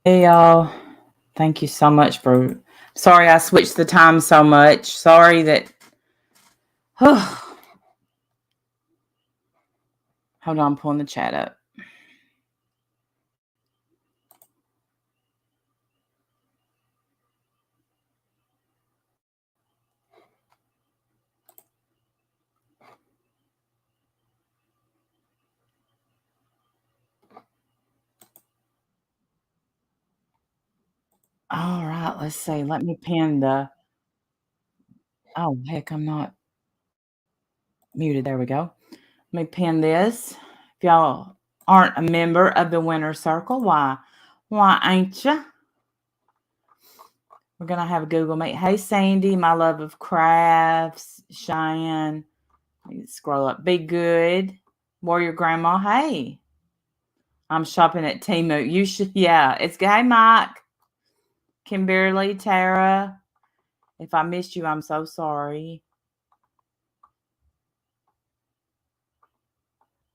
Hey y'all, thank you so much for. Sorry I switched the time so much. Sorry that. Hold on, I'm pulling the chat up. All right, let's see. Let me pin the. Oh, heck, I'm not muted. There we go. Let me pin this. If y'all aren't a member of the Winner Circle, why ain't ya? We're gonna have a Google Meet. Hey, Sandy, my love of crafts. Cheyenne, scroll up. Be good. Warrior Grandma. Hey, I'm shopping at Temu. You should, yeah. It's hey, Mike, Kimberly, Tara. If I missed you, I'm so sorry.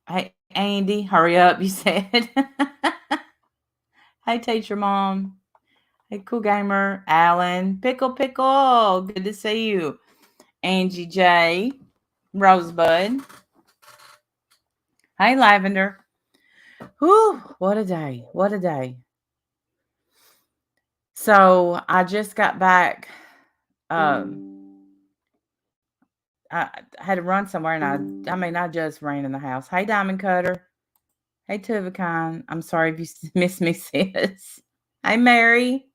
Hey, Andy, hurry up. You said. Hey, teacher mom. Hey, cool gamer. Alan, pickle. Good to see you. Angie J, Rosebud. Hey, Lavender. Whew, what a day. What a day. So I just got back. I had to run somewhere, and I just ran in the house. Hey, Diamond Cutter. Hey, Tuvacon. I'm sorry if you missed me, sis. Hey, Mary.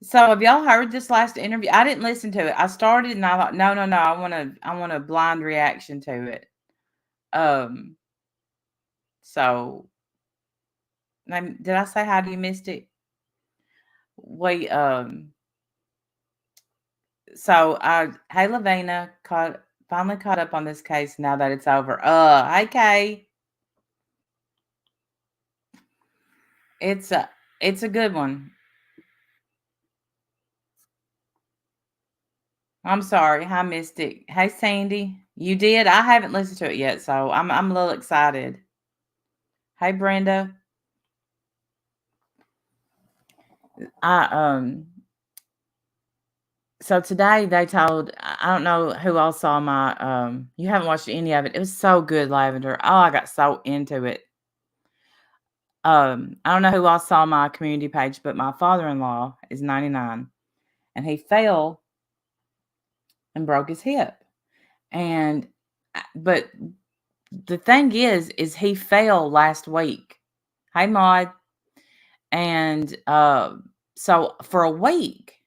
So have y'all heard this last interview? I didn't listen to it. I started and I thought, no. I want a blind reaction to it. So did I say how you missed it? Wait, so hey Lavina, finally caught up on this case now that it's over. Hey Kay. It's a good one. I'm sorry, I missed it. Hey Sandy. You did? I haven't listened to it yet, so I'm a little excited. Hey Brenda. I So today they told, I don't know who all saw my you haven't watched any of it. It was so good, Lavender. Oh, I got so into it. I don't know who all saw my community page, but my father-in-law is 99 and he fell and broke his hip. And but the thing is he fell last week. Hey Maud. And so for a week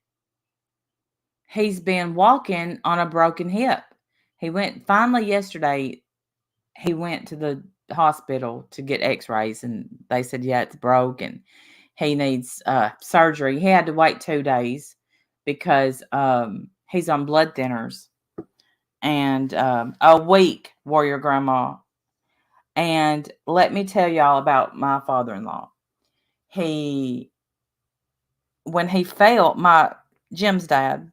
he's been walking on a broken hip. He went finally yesterday. He went to the hospital to get x-rays and they said, yeah, it's broke and he needs surgery. He had to wait 2 days because he's on blood thinners and a week, Warrior Grandma. And let me tell y'all about my father-in-law. When he fell, my Jim's dad,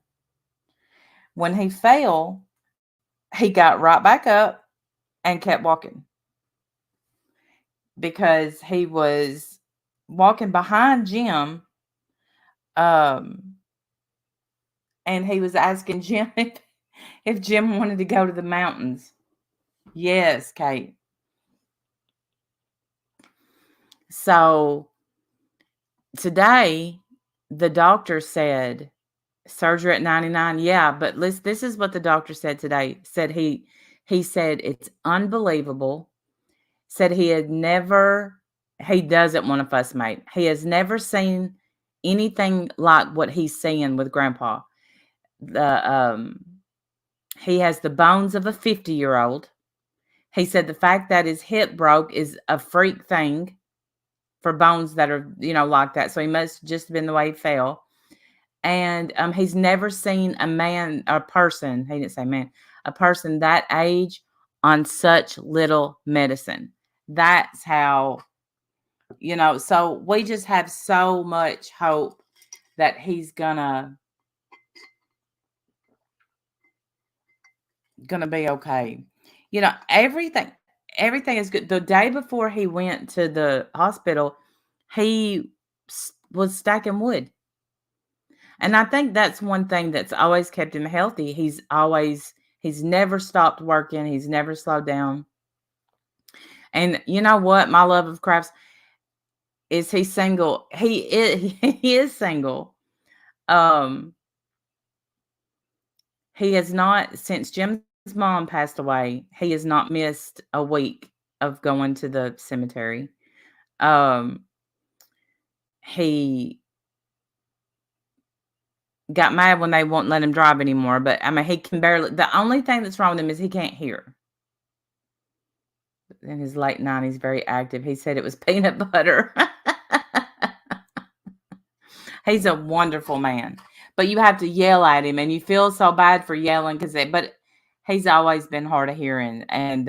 when he fell, he got right back up and kept walking because he was walking behind Jim, and he was asking Jim if Jim wanted to go to the mountains. Yes, Kate. So today, the doctor said surgery at 99. Yeah, but this is what the doctor said today. He said it's unbelievable. Said he doesn't want to fuss mate. He has never seen anything like what he's seeing with Grandpa. The he has the bones of a 50-year-old. He said the fact that his hip broke is a freak thing for bones that are, like that. So he must just been the way he fell. And he's never seen a person, he didn't say man, a person that age on such little medicine. That's how, so we just have so much hope that he's gonna be okay. Everything everything is good. The day before he went to the hospital, he was stacking wood. And I think that's one thing that's always kept him healthy. He's never stopped working. He's never slowed down. And you know what? My love of crafts is he's single. He is single. Um, he has not, since Jim's mom passed away, he has not missed a week of going to the cemetery. Um, he got mad when they won't let him drive anymore, but I mean, he can barely, the only thing that's wrong with him is he can't hear. In his late 90s, very active. He said it was peanut butter. He's a wonderful man, but you have to yell at him, and you feel so bad for yelling but he's always been hard of hearing. And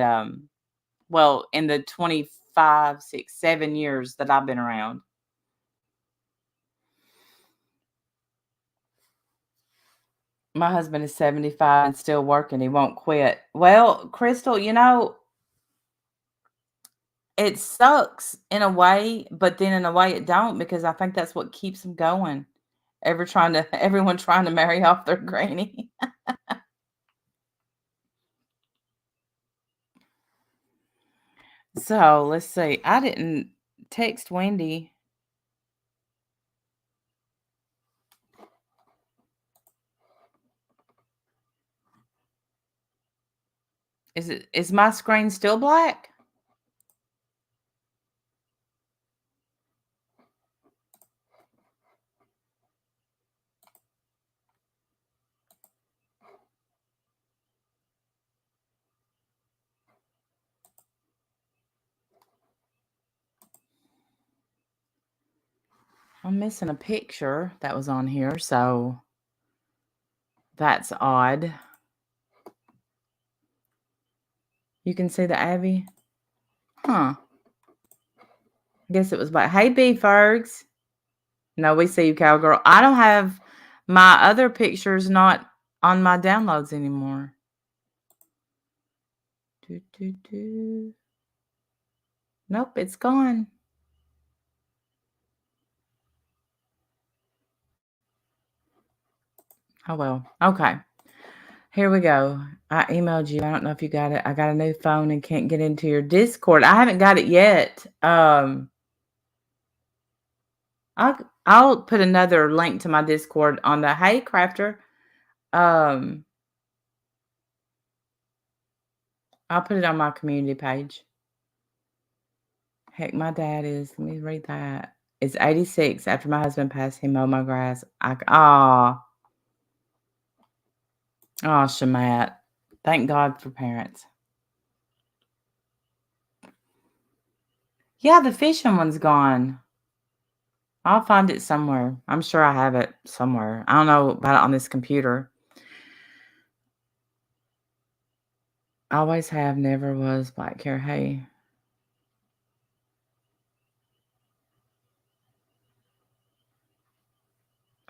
well, in the 25, 6, 7 years that I've been around. My husband is 75 and still working. He won't quit. Well, Crystal, it sucks in a way, but then in a way it don't, because I think that's what keeps him going. Everyone trying to marry off their granny. So let's see. I didn't text Wendy. Is my screen still black? I'm missing a picture that was on here, so that's odd. You can see the Abbey? Huh. I guess it was black. Hey, B Fergs. No, we see you, cowgirl. I don't have my other pictures not on my downloads anymore. Nope, it's gone. Oh, well. Okay. Here we go. I emailed you. I don't know if you got it. I got a new phone and can't get into your Discord. I haven't got it yet. I'll put another link to my Discord on the Hey Crafter. I'll put it on my community page. Heck, my dad is. Let me read that. It's 86. After my husband passed, he mowed my grass. Shamat. Thank God for parents. Yeah, the fishing one's gone. I'll find it somewhere. I'm sure I have it somewhere. I don't know about it on this computer. Always have, never was black hair. Hey.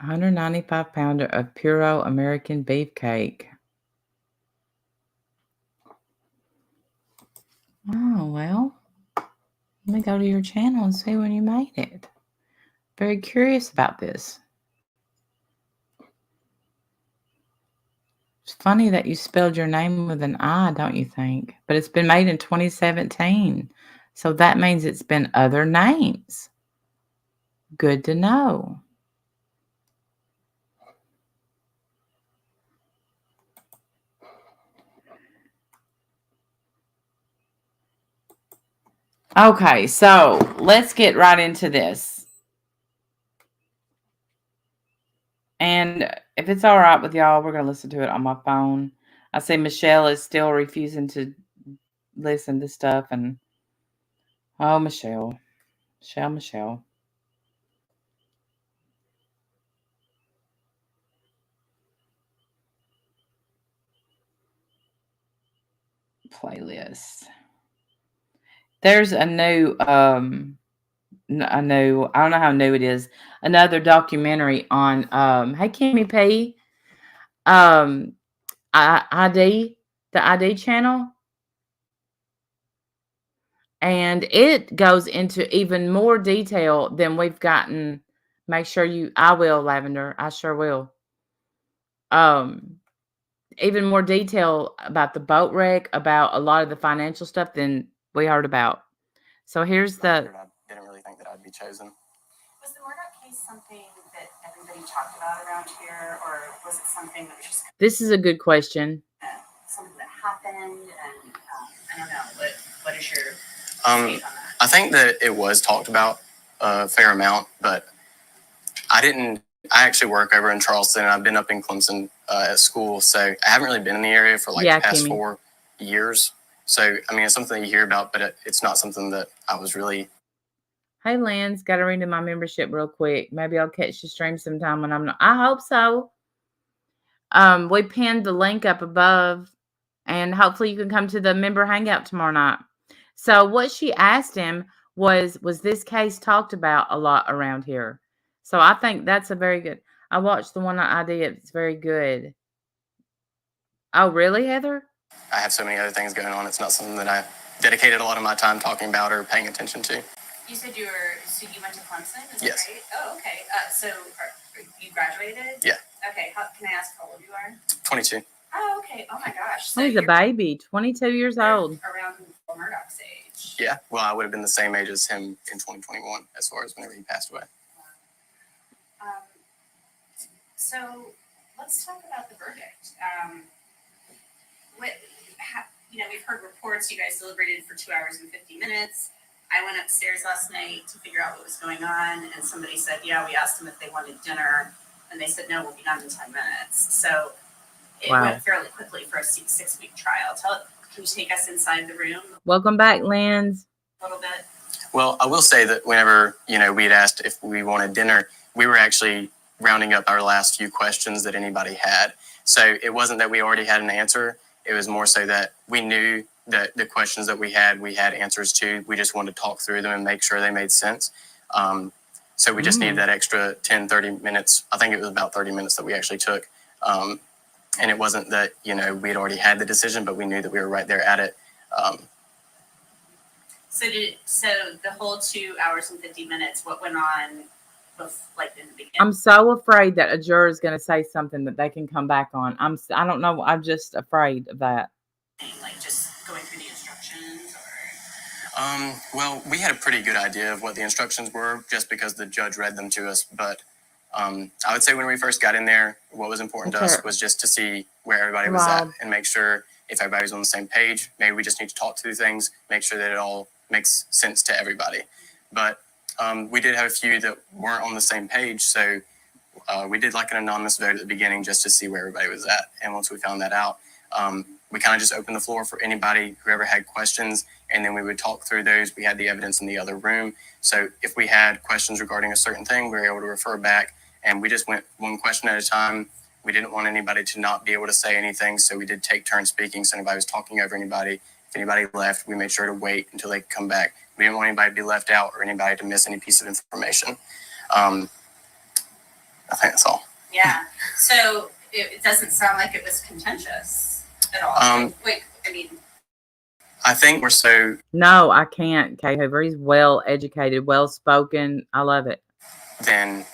$195 of Puro American beefcake. Oh, well. Let me go to your channel and see when you made it. Very curious about this. It's funny that you spelled your name with an I, don't you think? But it's been made in 2017. So that means it's been other names. Good to know. Okay, so let's get right into this. And if it's all right with y'all, we're going to listen to it on my phone. I see Michelle is still refusing to listen to stuff. And, oh, Michelle. Michelle. Playlist. There's a new, I don't know how new it is, another documentary on, hey, Kimmy P, ID, the ID channel. And it goes into even more detail than we've gotten. Make sure I will, Lavender. I sure will. Even more detail about the boat wreck, about a lot of the financial stuff than we heard about. So here's I didn't really think that I'd be chosen. Was the Murdoch case something that everybody talked about around here, or was it something that was just This is a good question. something that happened? And I don't know. What is your take on that? I think that it was talked about a fair amount, but I actually work over in Charleston, and I've been up in Clemson at school, so I haven't really been in the area for the past Kimmy. 4 years. So, I mean, it's something you hear about, but it's not something that I was really. Hey, Lance, got to renew my membership real quick. Maybe I'll catch the stream sometime when I'm not. I hope so. We pinned the link up above, and hopefully you can come to the member hangout tomorrow night. So what she asked him was this case talked about a lot around here? So I think that's a very good. I watched the one I did. It's very good. Oh, really, Heather? I have so many other things going on. It's not something that I dedicated a lot of my time talking about or paying attention to. You said you went to Clemson, is yes. that right? Oh, okay. So you graduated? Yeah. Okay. Can I ask how old you are? 22. Oh, okay. Oh my gosh. So he's a baby, 22 years old. Around Murdoch's age. Yeah. Well, I would have been the same age as him in 2021, as far as whenever he passed away. So let's talk about the verdict. We've heard reports. You guys deliberated for 2 hours and 50 minutes. I went upstairs last night to figure out what was going on, and somebody said, yeah, we asked them if they wanted dinner, and they said, no, we'll be done in 10 minutes. So it went fairly quickly for a 6-week trial. Can you take us inside the room? Welcome back, Lance. A little bit. Well, I will say that whenever, we had asked if we wanted dinner, we were actually rounding up our last few questions that anybody had. So it wasn't that we already had an answer. It was more so that we knew that the questions that we had answers to. We just wanted to talk through them and make sure they made sense. So we just needed that extra 10, 30 minutes. I think it was about 30 minutes that we actually took. And it wasn't that, we had already had the decision, but we knew that we were right there at it. So the whole 2 hours and 50 minutes, what went on in the beginning? I'm so afraid that a juror is going to say something that they can come back on. I don't know. I'm just afraid of that. Just going through the instructions, or? Well, we had a pretty good idea of what the instructions were just because the judge read them to us. But I would say when we first got in there, what was important to us was just to see where everybody was at and make sure if everybody was on the same page. Maybe we just need to talk through things, make sure that it all makes sense to everybody. But we did have a few that weren't on the same page. So we did an anonymous vote at the beginning just to see where everybody was at. And once we found that out, we kind of just opened the floor for anybody, whoever had questions, and then we would talk through those. We had the evidence in the other room. So if we had questions regarding a certain thing, we were able to refer back, and we just went one question at a time. We didn't want anybody to not be able to say anything, so we did take turns speaking. So anybody was talking over anybody. If anybody left, we made sure to wait until they could come back. We didn't want anybody to be left out or anybody to miss any piece of information. I think that's all. Yeah. So it doesn't sound like it was contentious at all. I think we're so. No, I can't, Kay Hoover. He's well educated, well spoken. I love it. Then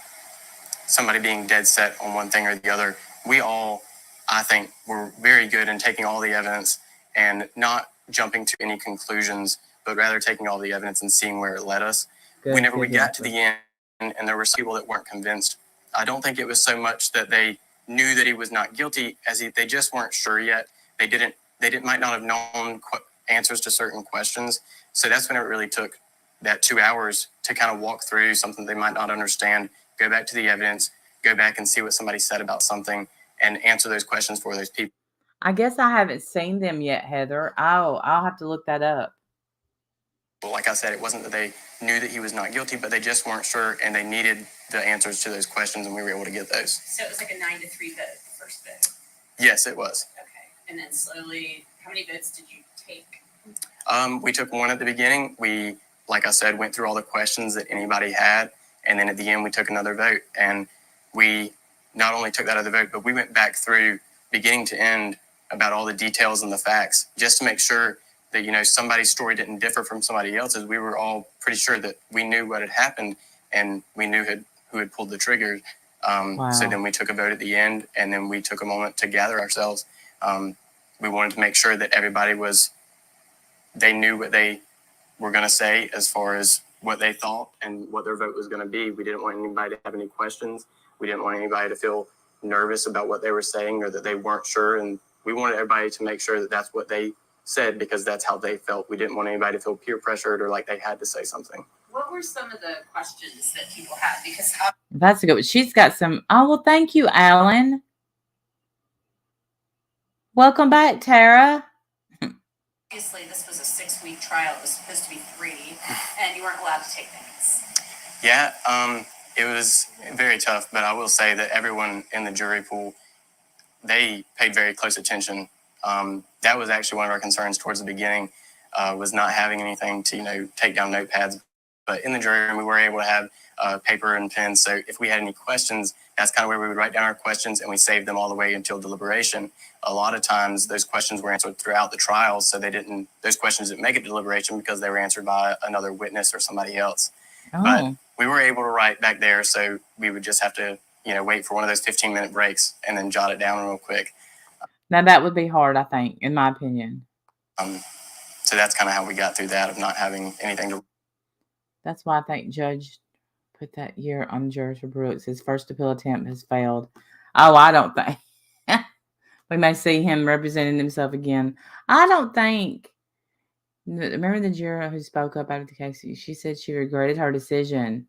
somebody being dead set on one thing or the other. We all, I think, were very good in taking all the evidence and not jumping to any conclusions, but rather taking all the evidence and seeing where it led us. Whenever we got to the end and there were people that weren't convinced, I don't think it was so much that they knew that he was not guilty as they just weren't sure yet. They might not have known answers to certain questions. So that's when it really took that 2 hours to kind of walk through something they might not understand, go back to the evidence, go back and see what somebody said about something and answer those questions for those people. I guess I haven't seen them yet, Heather. I'll have to look that up. Well, like I said, it wasn't that they knew that he was not guilty, but they just weren't sure and they needed the answers to those questions, and we were able to get those. So it was like a 9-3 vote, the first vote? Yes, it was. Okay. And then slowly, how many votes did you take? We took one at the beginning. We, like I said, went through all the questions that anybody had, and then at the end we took another vote. And we not only took that other vote, but we went back through beginning to end about all the details and the facts just to make sure that somebody's story didn't differ from somebody else's. We were all pretty sure that we knew what had happened and we knew who had pulled the trigger. Wow. So then we took a vote at the end, and then we took a moment to gather ourselves. We wanted to make sure that everybody they knew what they were going to say as far as what they thought and what their vote was going to be. We didn't want anybody to have any questions. We didn't want anybody to feel nervous about what they were saying or that they weren't sure. And we wanted everybody to make sure that that's what they said because that's how they felt. We didn't want anybody to feel peer pressured or like they had to say something. What were some of the questions that people had? Because that's a good one. She's got some. Oh, well, thank you, Alan. Welcome back, Tara. Obviously, this was a 6-week trial. It was supposed to be 3, and you weren't allowed to take minutes. Yeah, it was very tough, but I will say that everyone in the jury pool, they paid very close attention. That was actually one of our concerns towards the beginning, was not having anything to, take down notepads. But in the jury room, we were able to have paper and pens. So if we had any questions, that's kind of where we would write down our questions, and we saved them all the way until deliberation. A lot of times, those questions were answered throughout the trial, so those questions didn't make it to deliberation because they were answered by another witness or somebody else. Oh. But we were able to write back there, so we would just have to, wait for one of those 15-minute breaks and then jot it down real quick. Now, that would be hard, I think, in my opinion. So that's kind of how we got through that, of not having anything to... That's why I think Judge put that year on jurors for Brooks. His first appeal attempt has failed. Oh, I don't think. We may see him representing himself again. I don't think. Remember the juror who spoke up after the case? She said she regretted her decision.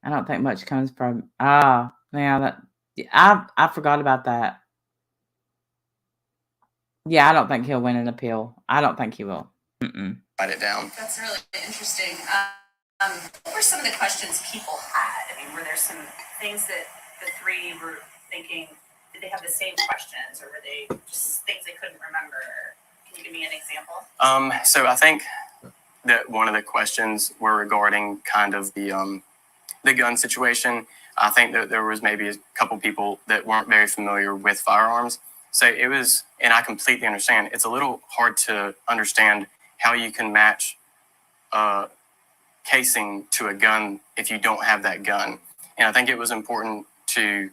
I don't think much comes from. I forgot about that. Yeah, I don't think he'll win an appeal. I don't think he will. Write it down. That's really interesting. What were some of the questions people had? I mean, were there some things that the 3 were thinking? Did they have the same questions, or were they just things they couldn't remember? Can you give me an example? So I think that one of the questions were regarding kind of the gun situation. I think that there was maybe a couple people that weren't very familiar with firearms. So it was, and I completely understand, it's a little hard to understand how you can match casing to a gun if you don't have that gun. And I think it was important to,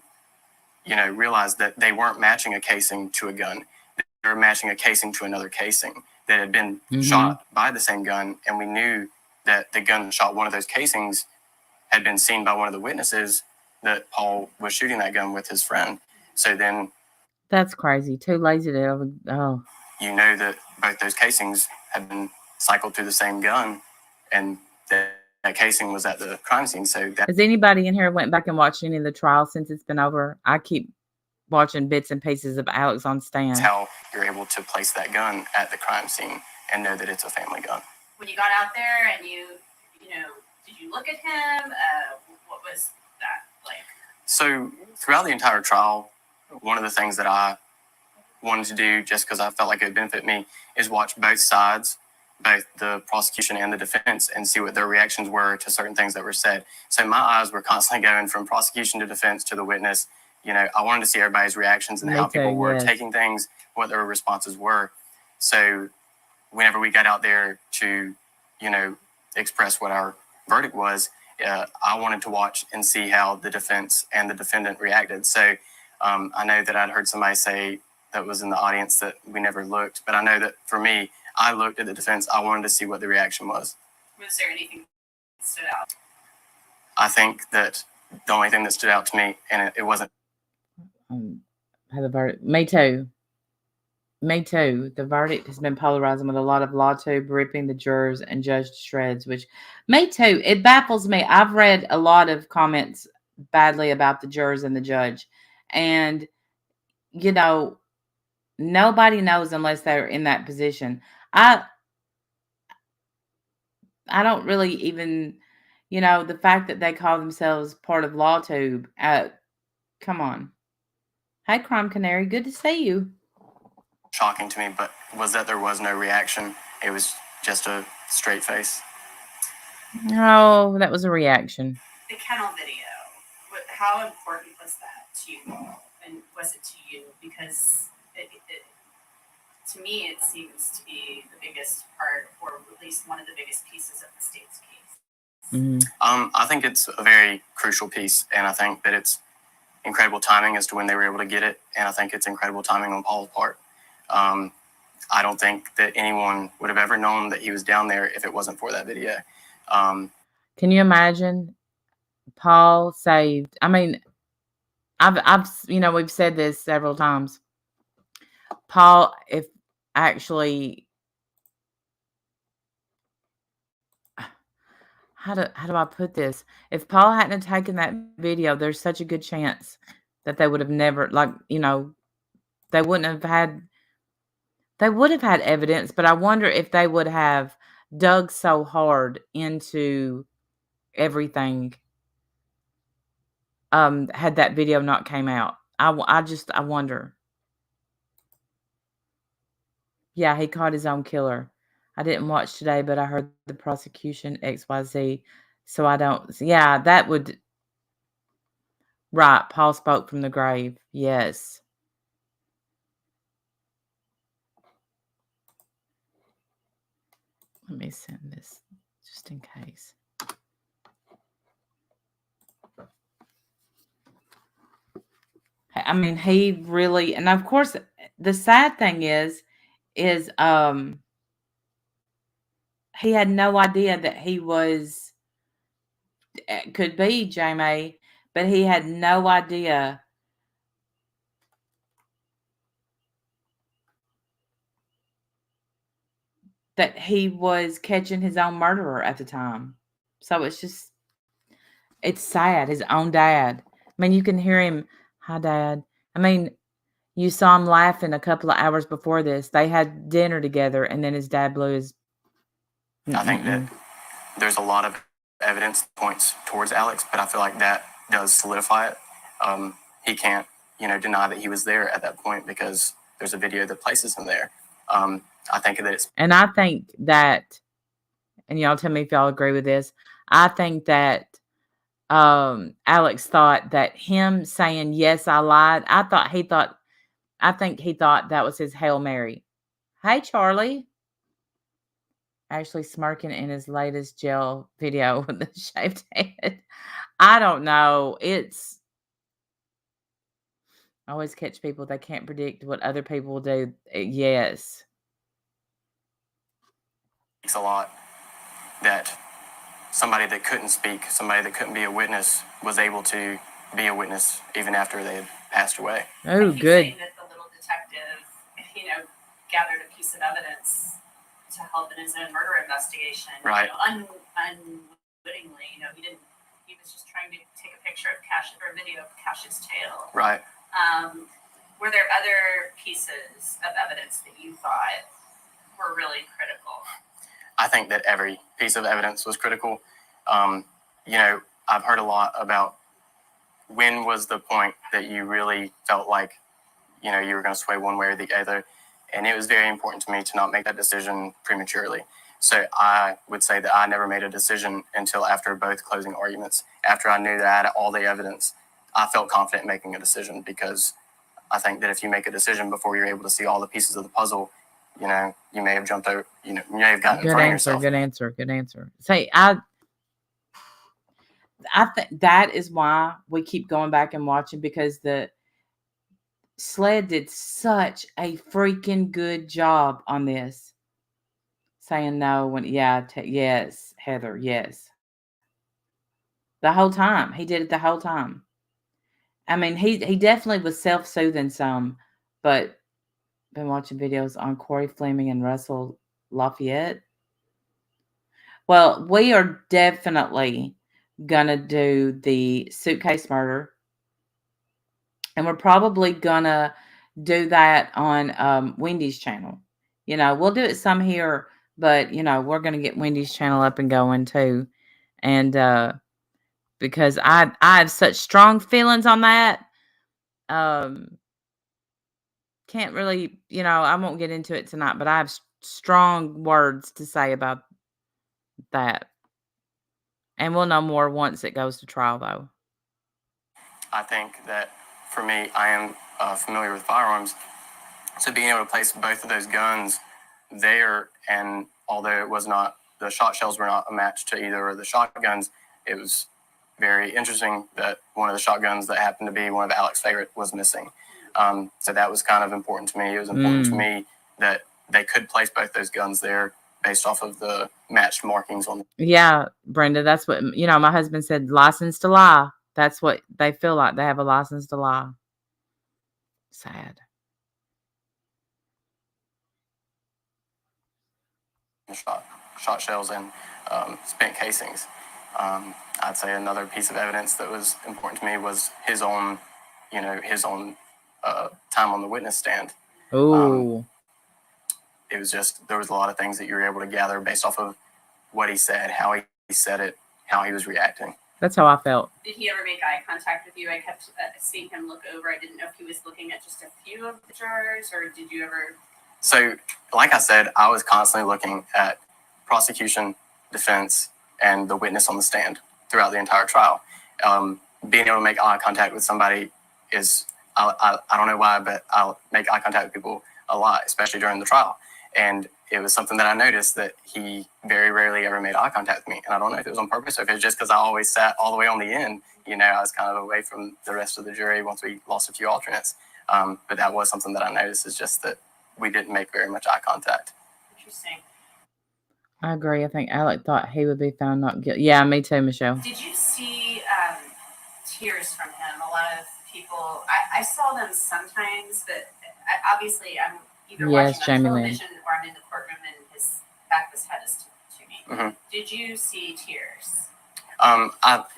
realize that they weren't matching a casing to a gun. They were matching a casing to another casing that had been shot by the same gun. And we knew that the gun that shot one of those casings had been seen by one of the witnesses that Paul was shooting that gun with his friend. So then... That's crazy. Too lazy to... Oh. You know that both those casings had been cycled through the same gun, and that casing was at the crime scene. So has anybody in here went back and watched any of the trial since it's been over? I keep watching bits and pieces of Alex on stand. That's how you're able to place that gun at the crime scene and know that it's a family gun. When you got out there and did you look at him? What was that like? So throughout the entire trial, one of the things that I wanted to do, just because I felt like it would benefit me, is watch both sides, both the prosecution and the defense, and see what their reactions were to certain things that were said. So my eyes were constantly going from prosecution to defense to the witness. I wanted to see everybody's reactions and how people were taking things, what their responses were. So whenever we got out there to, express what our verdict was, I wanted to watch and see how the defense and the defendant reacted. So I know that I'd heard somebody say that was in the audience that we never looked, but I know that for me, I looked at the defense. I wanted to see what the reaction was. Was there anything that stood out? I think that the only thing that stood out to me, and it wasn't... the verdict. Me too. The verdict has been polarizing, with a lot of law tube ripping the jurors and judge to shreds, which me too. It baffles me. I've read a lot of comments badly about the jurors and the judge, and nobody knows unless they're in that position. I don't really even, the fact that they call themselves part of LawTube. Come on. Hi, Crime Canary. Good to see you. Shocking to me, but was that there was no reaction. It was just a straight face. Oh, that was a reaction. The kennel video. How important was that to you all? And was it to you? Because to me, it seems to be the biggest part, or at least one of the biggest pieces of the state's case. Mm-hmm. I think it's a very crucial piece, and I think that it's incredible timing as to when they were able to get it, and I think it's incredible timing on Paul's part. I don't think that anyone would have ever known that he was down there if it wasn't for that video. Can you imagine? Paul saved. I mean, I've we've said this several times. Paul, if actually, how do I put this? If Paul hadn't taken that video, there's such a good chance that they would have never, they wouldn't have had. They would have had evidence, but I wonder if they would have dug so hard into everything. Had that video not came out, I wonder. Yeah, he caught his own killer. I didn't watch today, but I heard the prosecution XYZ, so I don't. Yeah, that would. Right, Paul spoke from the grave. Yes. Let me send this just in case. I mean, he really, and of course, the sad thing is he had no idea that he was, could be Jamie, but he had no idea that he was catching his own murderer at the time. So it's sad. His own dad. I mean, you can hear him, "Hi, Dad." I mean, you saw him laughing a couple of hours before this. They had dinner together, and then his dad blew his. I think that there's a lot of evidence points towards Alex, but I feel like that does solidify it. He can't, deny that he was there at that point because there's a video that places him there. I think that it's. And I think that, and y'all tell me if y'all agree with this. I think that Alex thought that him saying, "Yes, I lied." I think he thought that was his Hail Mary. Hey, Charlie. Actually smirking in his latest jail video with the shaved head. I don't know. I always catch people that can't predict what other people will do. Yes. It's a lot that somebody that couldn't speak, somebody that couldn't be a witness, was able to be a witness even after they had passed away. Oh, He's good. saying that the little detective, gathered a piece of evidence to help in his own murder investigation. Right. Unwittingly, he was just trying to take a picture of a video of Cash's tail. Right. Were there other pieces of evidence that you thought were really critical? I think that every piece of evidence was critical. I've heard a lot about when was the point that you really felt like, you were going to sway one way or the other. And it was very important to me to not make that decision prematurely. So I would say that I never made a decision until after both closing arguments. After I knew that I had all the evidence, I felt confident in making a decision, because I think that if you make a decision before you're able to see all the pieces of the puzzle, you may have jumped over, you may have gotten in front of yourself. Good answer. Say, I think that is why we keep going back and watching, because the SLED did such a freaking good job on this. Saying no when, yes, Heather, yes. The whole time. He did it the whole time. I mean, he definitely was self-soothing some, but been watching videos on Corey Fleming and Russell Lafayette. Well, we are definitely gonna do the suitcase murder, and we're probably gonna do that on Wendy's channel. We'll do it some here, but we're gonna get Wendy's channel up and going too, and because I have such strong feelings on that. Can't really, I won't get into it tonight, but I have strong words to say about that. And we'll know more once it goes to trial, though. I think that for me, I am familiar with firearms, So being able to place both of those guns there, and although it was not, the shot shells were not a match to either of the shotguns, it was very interesting that one of the shotguns that happened to be one of Alex's favorite was missing. So that was kind of important to me. It was important to me that they could place both those guns there based off of the matched markings on them. Yeah, Brenda, that's what, my husband said, license to lie. That's what they feel like. They have a license to lie. Sad. Shot shells and spent casings. I'd say another piece of evidence that was important to me was his own time on the witness stand. Oh. It was just, there was a lot of things that you were able to gather based off of what he said, how he said it, how he was reacting. That's how I felt. Did he ever make eye contact with you? I kept seeing him look over. I didn't know if he was looking at just a few of the jurors, or did you ever? So, like I said, I was constantly looking at prosecution, defense, and the witness on the stand throughout the entire trial. Being able to make eye contact with somebody is, I don't know why, but I'll make eye contact with people a lot, especially during the trial. And it was something that I noticed that he very rarely ever made eye contact with me. And I don't know if it was on purpose or if it was just because I always sat all the way on the end. I was kind of away from the rest of the jury once we lost a few alternates. But that was something that I noticed, is just that we didn't make very much eye contact. Interesting. I agree. I think Alec thought he would be found not guilty. Yeah, me too, Michelle. Did you see tears from him? A lot of people, I saw them sometimes, but obviously I'm either watching on television or I'm in the courtroom and his back was headed to me. Mm-hmm. Did you see tears?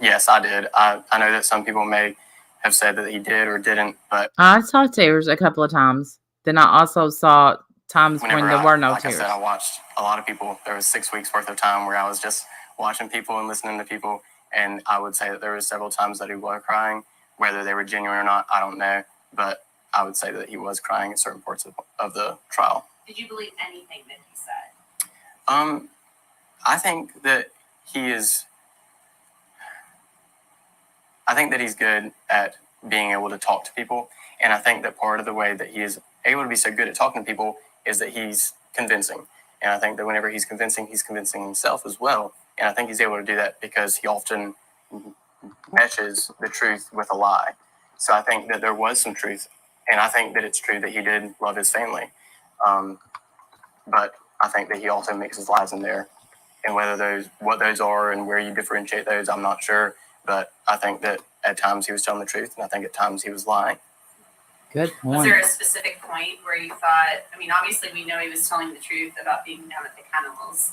Yes, I did. I know that some people may have said that he did or didn't, but I saw tears a couple of times. Then I also saw times when there were no tears. Like I said, I watched a lot of people. There was 6 weeks worth of time where I was just watching people and listening to people, and I would say that there were several times that he was crying. Whether they were genuine or not, I don't know, but I would say that he was crying at certain parts of the trial. Did you believe anything that he said? I think that he is. I think that he's good at being able to talk to people, and I think that part of the way that he is able to be so good at talking to people is that he's convincing. And I think that whenever he's convincing himself as well. And I think he's able to do that because he often meshes the truth with a lie. So I think that there was some truth, and I think that it's true that he did love his family. But I think that he also mixes lies in there, and what those are and where you differentiate those, I'm not sure. But I think that at times he was telling the truth, and I think at times he was lying. Good point. Was there a specific point where you thought, I mean, obviously we know he was telling the truth about being down at the kennels,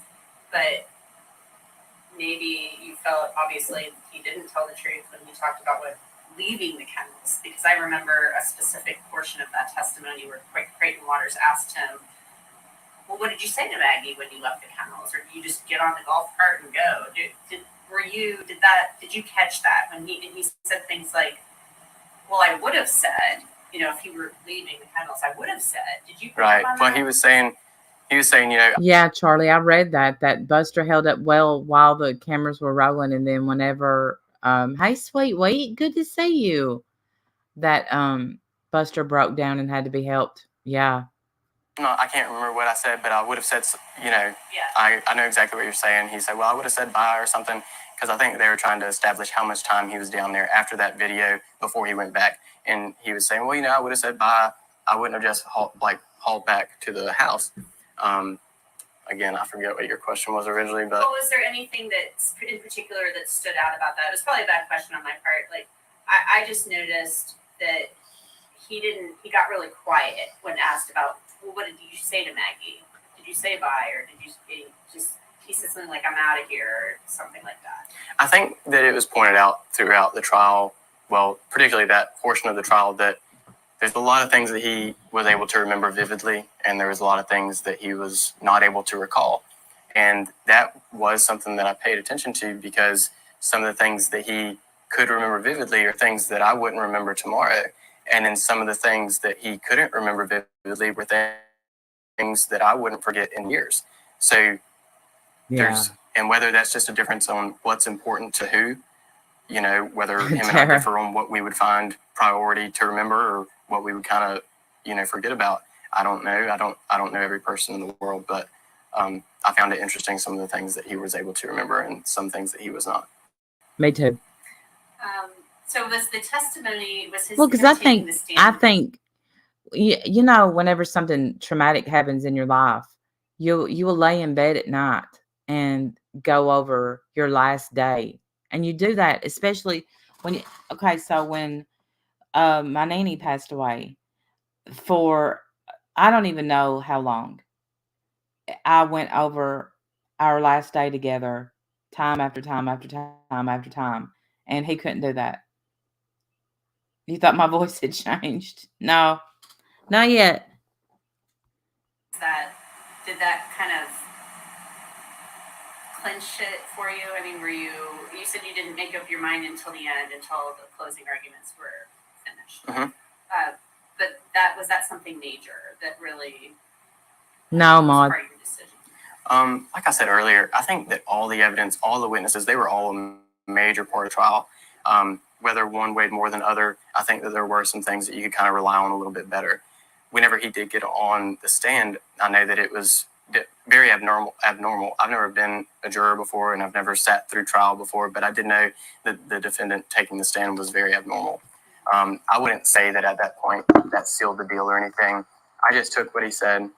but maybe you felt obviously he didn't tell the truth when he talked about leaving the kennels, because I remember a specific portion of that testimony where Creighton Waters asked him, well, what did you say to Maggie when you left the kennels? Or did you just get on the golf cart and go? Did you catch that when he said things like, well, I would have said, if he were leaving the kennels, I would have said. Did you? Right. Well, he was saying, Yeah, Charlie, I read that Buster held up well while the cameras were rolling, and then whenever, hey, sweet, good to see you, that Buster broke down and had to be helped. Yeah. No, I can't remember what I said, but I would have said, Yeah. I know exactly what you're saying. He said, well, I would have said bye or something, because I think they were trying to establish how much time he was down there after that video before he went back. And he was saying, well, I would have said bye. I wouldn't have just hauled back to the house. Again, I forget what your question was originally, but. Well, was there anything that's in particular that stood out about that? It was probably a bad question on my part. Like, I just noticed that he got really quiet when asked about, well, what did you say to Maggie? Did you say bye, or did you just, he said something like, I'm out of here, or something like that? I think that it was pointed out throughout the trial, well, particularly that portion of the trial, that there's a lot of things that he was able to remember vividly, and there was a lot of things that he was not able to recall. And that was something that I paid attention to, because some of the things that he could remember vividly are things that I wouldn't remember tomorrow. And then some of the things that he couldn't remember vividly were things that I wouldn't forget in years. So and whether that's just a difference on what's important to who, whether him and I differ on what we would find priority to remember or what we would kind of, forget about. I don't know. I don't know every person in the world, but I found it interesting some of the things that he was able to remember and some things that he was not. Me too. So was the testimony, was his Well, because him taking the stand? I think you know, whenever something traumatic happens in your life, you will lay in bed at night and go over your last day, and you do that, especially when you. Okay, so when my nanny passed away, for I don't even know how long, I went over our last day together, time after time after time after time, and he couldn't do that. You thought my voice had changed? No, not yet. Did that kind of clinch it for you? I mean, you said you didn't make up your mind until the end, until the closing arguments were finished. Mm-hmm. But was that something major that really No, was Maud. part of your decision? Like I said earlier, I think that all the evidence, all the witnesses, they were all a major part of the trial. Whether one weighed more than other, I think that there were some things that you could kind of rely on a little bit better. Whenever he did get on the stand, I know that it was very abnormal. I've never been a juror before, and I've never sat through trial before, but I did know that the defendant taking the stand was very abnormal. I wouldn't say that at that point that sealed the deal or anything. I just took what he said.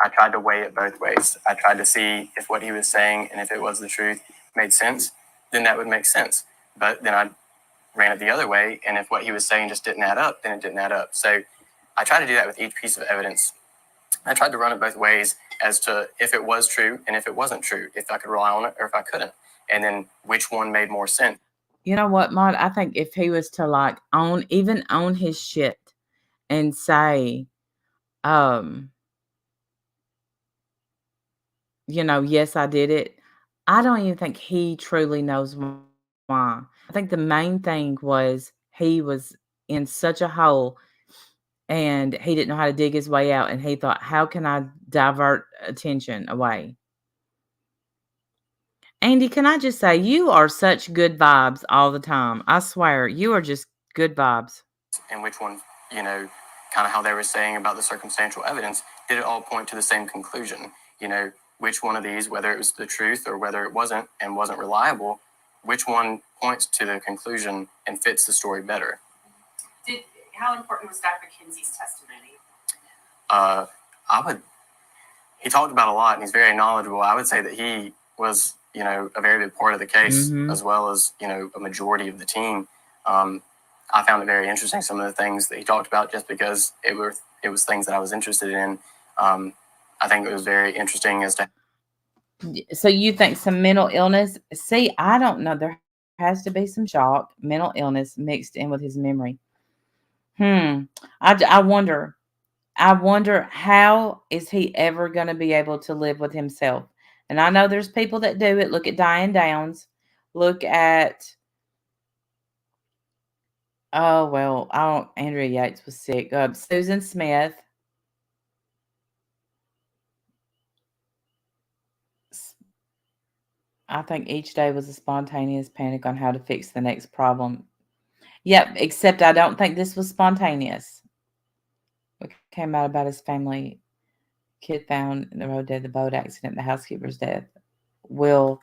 I tried to weigh it both ways. I tried to see if what he was saying and if it was the truth made sense, then that would make sense. But then I ran it the other way, and if what he was saying just didn't add up, then it didn't add up. So I tried to do that with each piece of evidence. I tried to run it both ways as to if it was true and if it wasn't true, if I could rely on it or if I couldn't, and then which one made more sense. You know what, Maud? I think if he was to like own his shit and say, you know, yes, I did it. I don't even think he truly knows why. I think the main thing was he was in such a hole and he didn't know how to dig his way out. And he thought, how can I divert attention away? Andy, can I just say, you are such good vibes all the time. I swear, you are just good vibes. And which one, you know, kind of how they were saying about the circumstantial evidence, did it all point to the same conclusion? You know, which one of these, whether it was the truth or whether it wasn't and wasn't reliable, which one points to the conclusion and fits the story better? How important was Dr. Kinsey's testimony? He talked about a lot and he's very knowledgeable. I would say that he was, you know, a very big part of the case, as well as, you know, a majority of the team. I found it very interesting, some of the things that he talked about, just because it was things that I was interested in. I think it was very interesting as to. So you think some mental illness? See, I don't know. There has to be some shock, mental illness mixed in with his memory. I wonder. I wonder, how is he ever going to be able to live with himself? And I know there's people that do it. Look at Diane Downs. Look at, oh, well, Andrea Yates was sick. Susan Smith. I think each day was a spontaneous panic on how to fix the next problem. Yep, except I don't think this was spontaneous. What came out about his family? Kid found in the road dead, the boat accident, the housekeeper's death. Will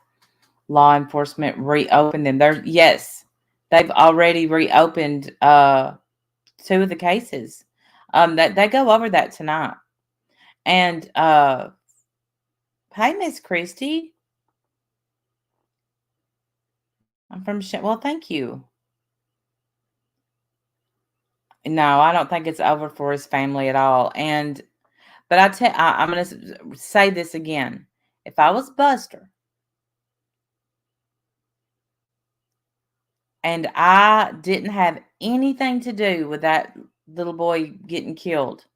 law enforcement reopen them? Yes, they've already reopened 2 of the cases. That they go over that tonight. And hey, Miss Christie. I'm from well, thank you. No, I don't think it's over for his family at all. But I'm going to say this again. If I was Buster and I didn't have anything to do with that little boy getting killed,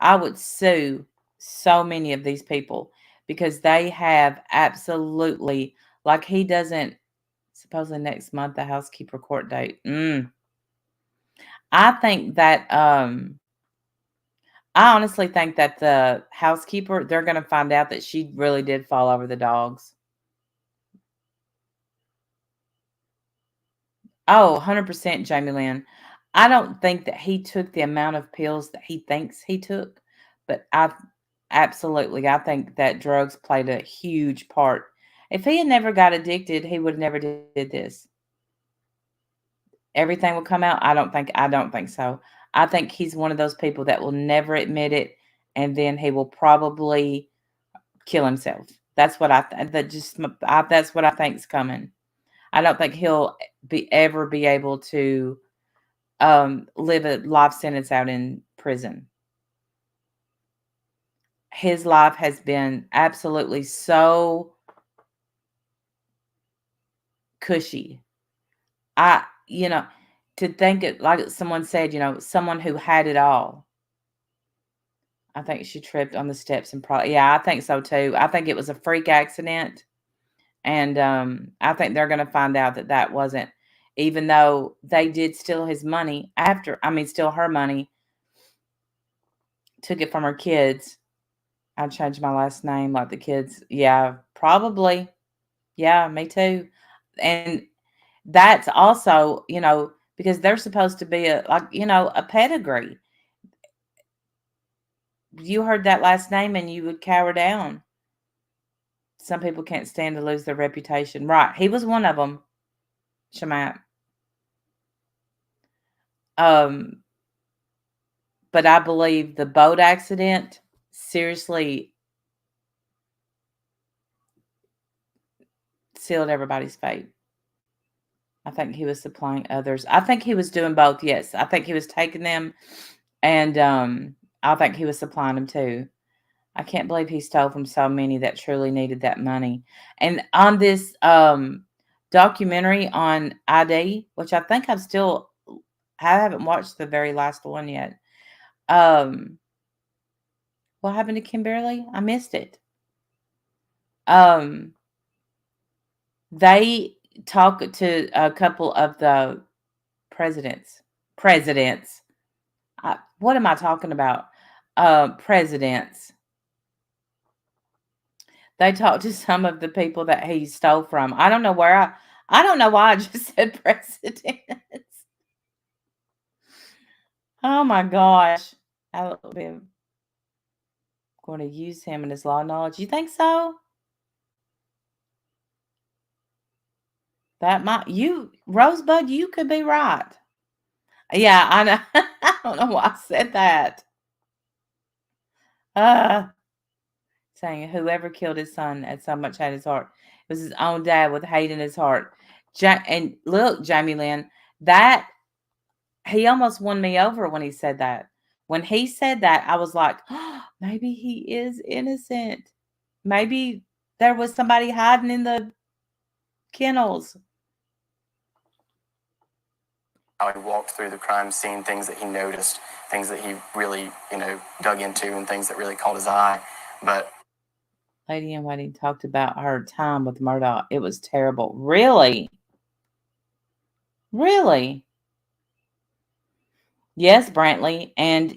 I would sue so many of these people because they have absolutely, like, he doesn't, supposedly next month, the housekeeper court date. I think that, I honestly think that the housekeeper, they're going to find out that she really did fall over the dogs. Oh, 100%, Jamie Lynn. I don't think that he took the amount of pills that he thinks he took, But absolutely, I think that drugs played a huge part. If he had never got addicted, he would never did this. Everything will come out. I don't think so. I think he's one of those people that will never admit it, and then he will probably kill himself. That's what that's what I think's coming. I don't think he'll ever be able to live a life sentence out in prison. His life has been absolutely so cushy. I you know to think it like someone said, someone who had it all. I think she tripped on the steps and probably, yeah, I think so too. I think it was a freak accident, and I think they're going to find out that that wasn't, even though they did steal his money steal her money, took it from her kids. I changed my last name like the kids. Yeah, probably. Yeah, me too. And that's also, because they're supposed to be a pedigree. You heard that last name and you would cower down. Some people can't stand to lose their reputation. Right. He was one of them, Shamat. Um, but I believe the boat accident seriously sealed everybody's fate. I think he was supplying others. I think he was doing both. Yes. I think he was taking them, and I think he was supplying them too. I can't believe he stole from so many that truly needed that money. And on this documentary on ID, which I think I haven't watched the very last one yet. What happened to Kimberly? I missed it. Um, they talk to a couple of the presidents. Presidents. What am I talking about? Presidents. They talked to some of the people that he stole from. I don't know why I just said presidents. Oh my gosh. I'm going to use him and his law knowledge. You think so? Rosebud, you could be right. Yeah, I know. I don't know why I said that. Uh, saying whoever killed his son had so much hate in his heart. It was his own dad with hate in his heart. And look, Jamie Lynn, that he almost won me over when he said that. When he said that, I was like, oh, maybe he is innocent. Maybe there was somebody hiding in the kennels. How he walked through the crime scene, things that he noticed, things that he really, dug into, and things that really caught his eye. But Lady in Waiting talked about her time with Murdoch. It was terrible. Really? Really? Yes, Brantley. And,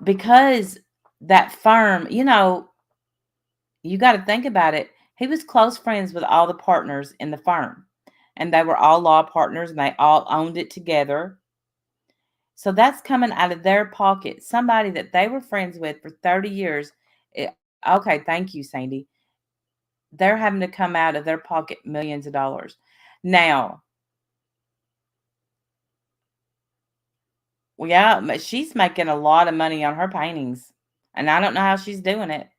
because that firm, you got to think about it. He was close friends with all the partners in the firm, and they were all law partners, and they all owned it together. So that's coming out of their pocket. Somebody that they were friends with for 30 years. Okay, thank you, Sandy. They're having to come out of their pocket millions of dollars. Now, yeah, she's making a lot of money on her paintings, and I don't know how she's doing it.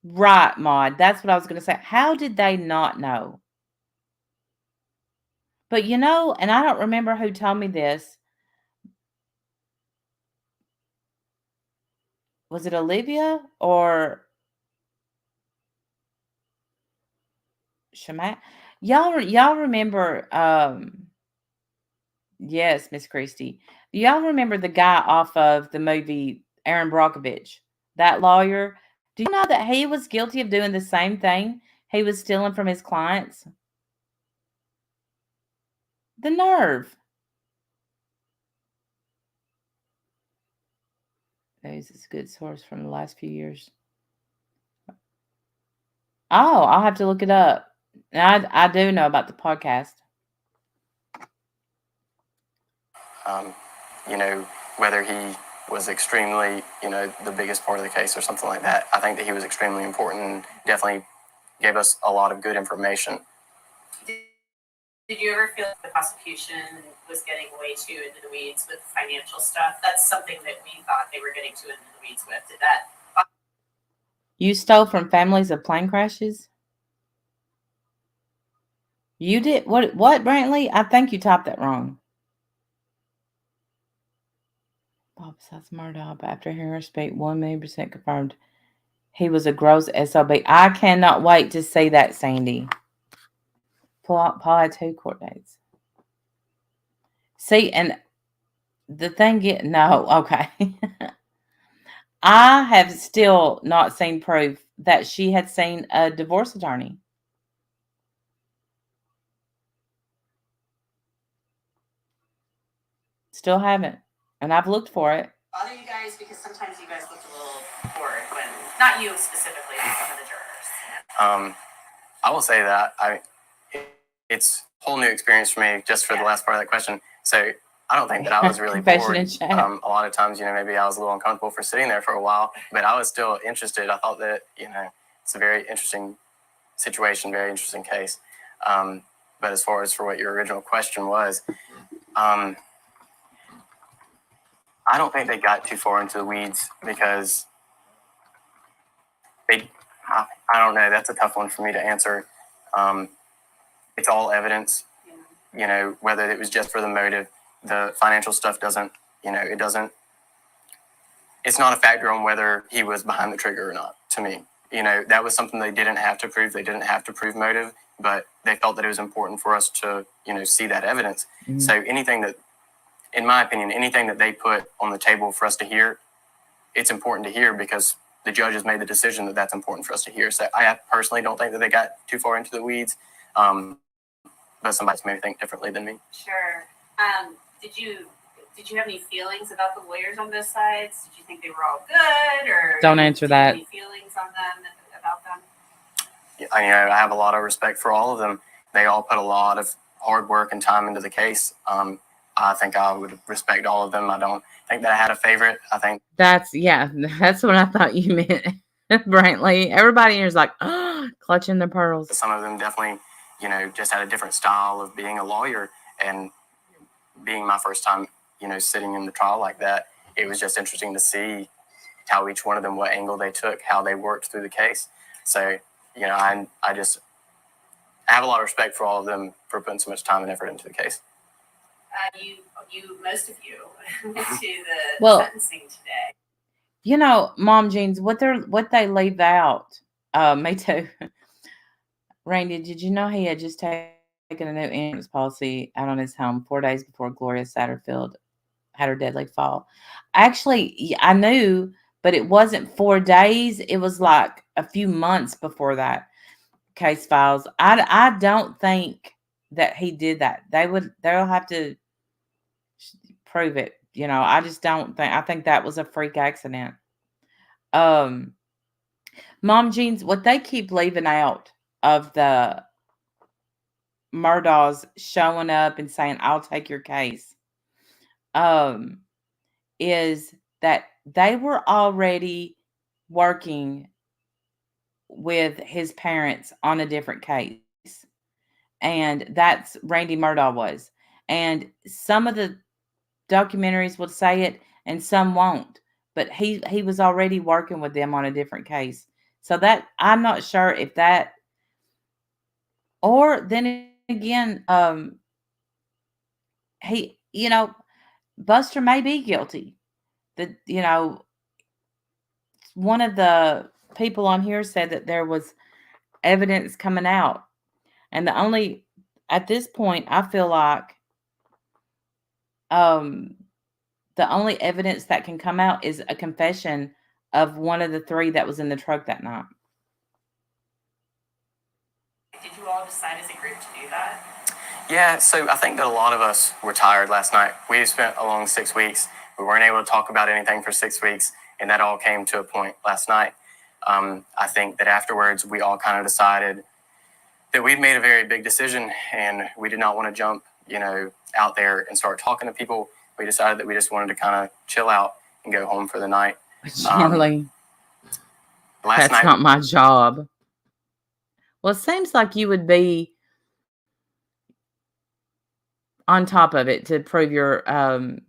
Right, Maud. That's what I was going to say. How did they not know? But and I don't remember who told me this. Was it Olivia or Shamat? Y'all remember? Yes, Miss Christie. Y'all remember the guy off of the movie Aaron Brockovich, that lawyer? Do you know that he was guilty of doing the same thing? He was stealing from his clients. The nerve. This is a good source from the last few years. Oh, I'll have to look it up. I do know about the podcast. Whether he was extremely, the biggest part of the case or something like that. I think that he was extremely important and definitely gave us a lot of good information. Did you ever feel like the prosecution was getting way too into the weeds with financial stuff? That's something that we thought they were getting too into the weeds with. Did that? You stole from families of plane crashes? You did? What, Brantley? I think you typed that wrong. Bob besides Murdoch, after hearing her speak, 1,000,000% confirmed he was a gross SOB. I cannot wait to see that, Sandy. Paul had 2 court dates. See, and the thing no, okay. I have still not seen proof that she had seen a divorce attorney. Still haven't. And I've looked for it. Bother you guys because sometimes you guys looked a little bored when, not you specifically, but some of the jurors. I will say that it's a whole new experience for me just for the last part of that question. So I don't think that I was really bored. A lot of times, maybe I was a little uncomfortable for sitting there for a while, but I was still interested. I thought that, it's a very interesting situation, very interesting case. But as far as for what your original question was, I don't think they got too far into the weeds because I don't know. That's a tough one for me to answer. It's all evidence, whether it was just for the motive. The financial stuff doesn't, it's not a factor on whether he was behind the trigger or not, to me. That was something they didn't have to prove. They didn't have to prove motive, but they felt that it was important for us to, see that evidence. Mm-hmm. So anything that, in my opinion, anything that they put on the table for us to hear, it's important to hear because the judge has made the decision that that's important for us to hear. So I personally don't think that they got too far into the weeds, but somebody's maybe think differently than me. Sure. Did you have any feelings about the lawyers on both sides? Did you think they were all good, or don't answer that? Any feelings on them about them? I have a lot of respect for all of them. They all put a lot of hard work and time into the case. I think I would respect all of them. I don't think that I had a favorite. I think that's what I thought you meant, Brantley. Everybody here is like, clutching their pearls. Some of them definitely, just had a different style of being a lawyer, and being my first time, sitting in the trial like that, it was just interesting to see how each one of them, what angle they took, how they worked through the case. So, I have a lot of respect for all of them for putting so much time and effort into the case. Most of you went to the sentencing today. Mom Jeans, what they leave out. Me too. Randy, did you know he had just taken a new insurance policy out on his home 4 days before Gloria Satterfield had her deadly fall? Actually, I knew, but it wasn't 4 days. It was like a few months before that case files. I don't think that he did that. They'll have to prove it. I just don't think. I think that was a freak accident. Mom Jeans, what they keep leaving out of the Murdaughs showing up and saying, "I'll take your case," is that they were already working with his parents on a different case. And that's Randy Murdaugh was. And some of the documentaries will say it and some won't. But he was already working with them on a different case. So that, I'm not sure if that, or then again, he, Buster may be guilty. One of the people on here said that there was evidence coming out. And at this point, I feel like the only evidence that can come out is a confession of one of the 3 that was in the truck that night. Did you all decide as a group to do that? Yeah, so I think that a lot of us were tired last night. We spent a long 6 weeks. We weren't able to talk about anything for 6 weeks, and that all came to a point last night. I think that afterwards we all kind of decided that we'd made a very big decision, and we did not want to jump, out there and start talking to people. We decided that we just wanted to kind of chill out and go home for the night. Generally, Last that's night, not my job. Well, it seems like you would be on top of it to prove your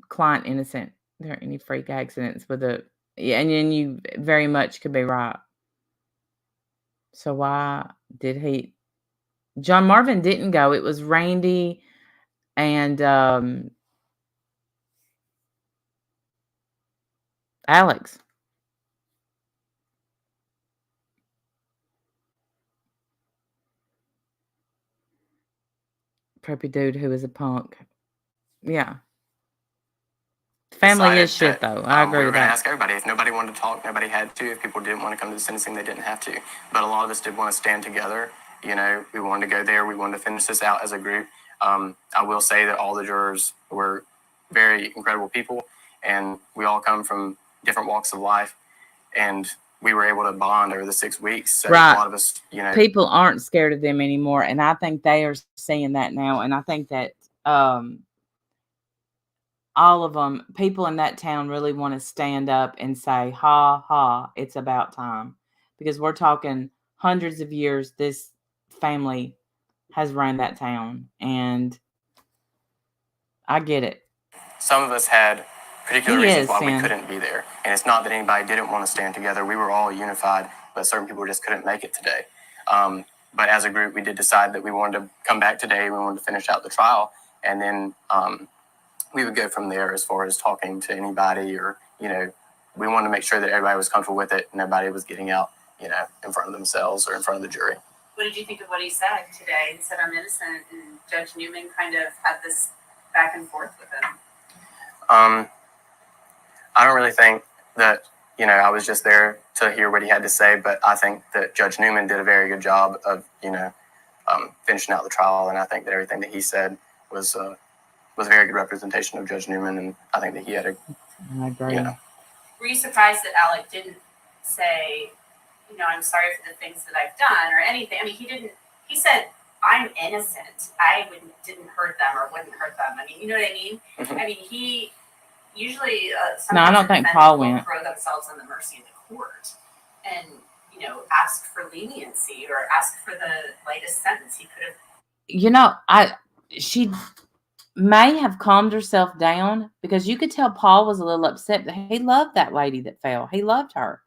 client innocent. There aren't any freak accidents with a, yeah, and then you very much could be right. So why did he? John Marvin didn't go. It was Randy and Alex. Preppy dude who is a punk. Yeah. Family is shit, though. I agree we were with going to that. ask everybody. If nobody wanted to talk, nobody had to. If people didn't want to come to the sentencing, they didn't have to. But a lot of us did want to stand together. You know, we wanted to go there. We wanted to finish this out as a group. I will say that all the jurors were very incredible people, and we all come from different walks of life, and we were able to bond over the 6 weeks. So Right. a lot of us, you know, People aren't scared of them anymore, and I think they are seeing that now. And I think that all of them, people in that town, really want to stand up and say, "Ha ha, it's about time," because we're talking hundreds of years. This family has run that town, and I get it. some of us had particular He reasons is, why we Sin. couldn't be there. And it's not that anybody didn't want to stand together. We were all unified, but certain people just couldn't make it today. But as a group, we did decide that we wanted to come back today. We wanted to finish out the trial. And then we would go from there as far as talking to anybody, or, you know, we wanted to make sure that everybody was comfortable with it and nobody was getting out, you know, in front of themselves or in front of the jury. What did you think of what he said today? He said, "I'm innocent," and Judge Newman kind of had this back and forth with him. I don't really think that, you know, I was just there to hear what he had to say, but I think that Judge Newman did a very good job of, you know, finishing out the trial, and I think that everything that he said was a very good representation of Judge Newman, and I think that he had a. I agree. You know. Were you surprised that Alec didn't say, you know, "I'm sorry for the things that I've done," or anything? I mean, he didn't. He said, "I'm innocent. I didn't hurt them or wouldn't hurt them." I mean, you know what I mean? Mm-hmm. I mean, he usually no, I don't think Paul went. Throw themselves on the mercy of the court, and you know, ask for leniency or ask for the lightest sentence he could have. You know, she may have calmed herself down, because you could tell Paul was a little upset. That he loved that lady that fell. He loved her,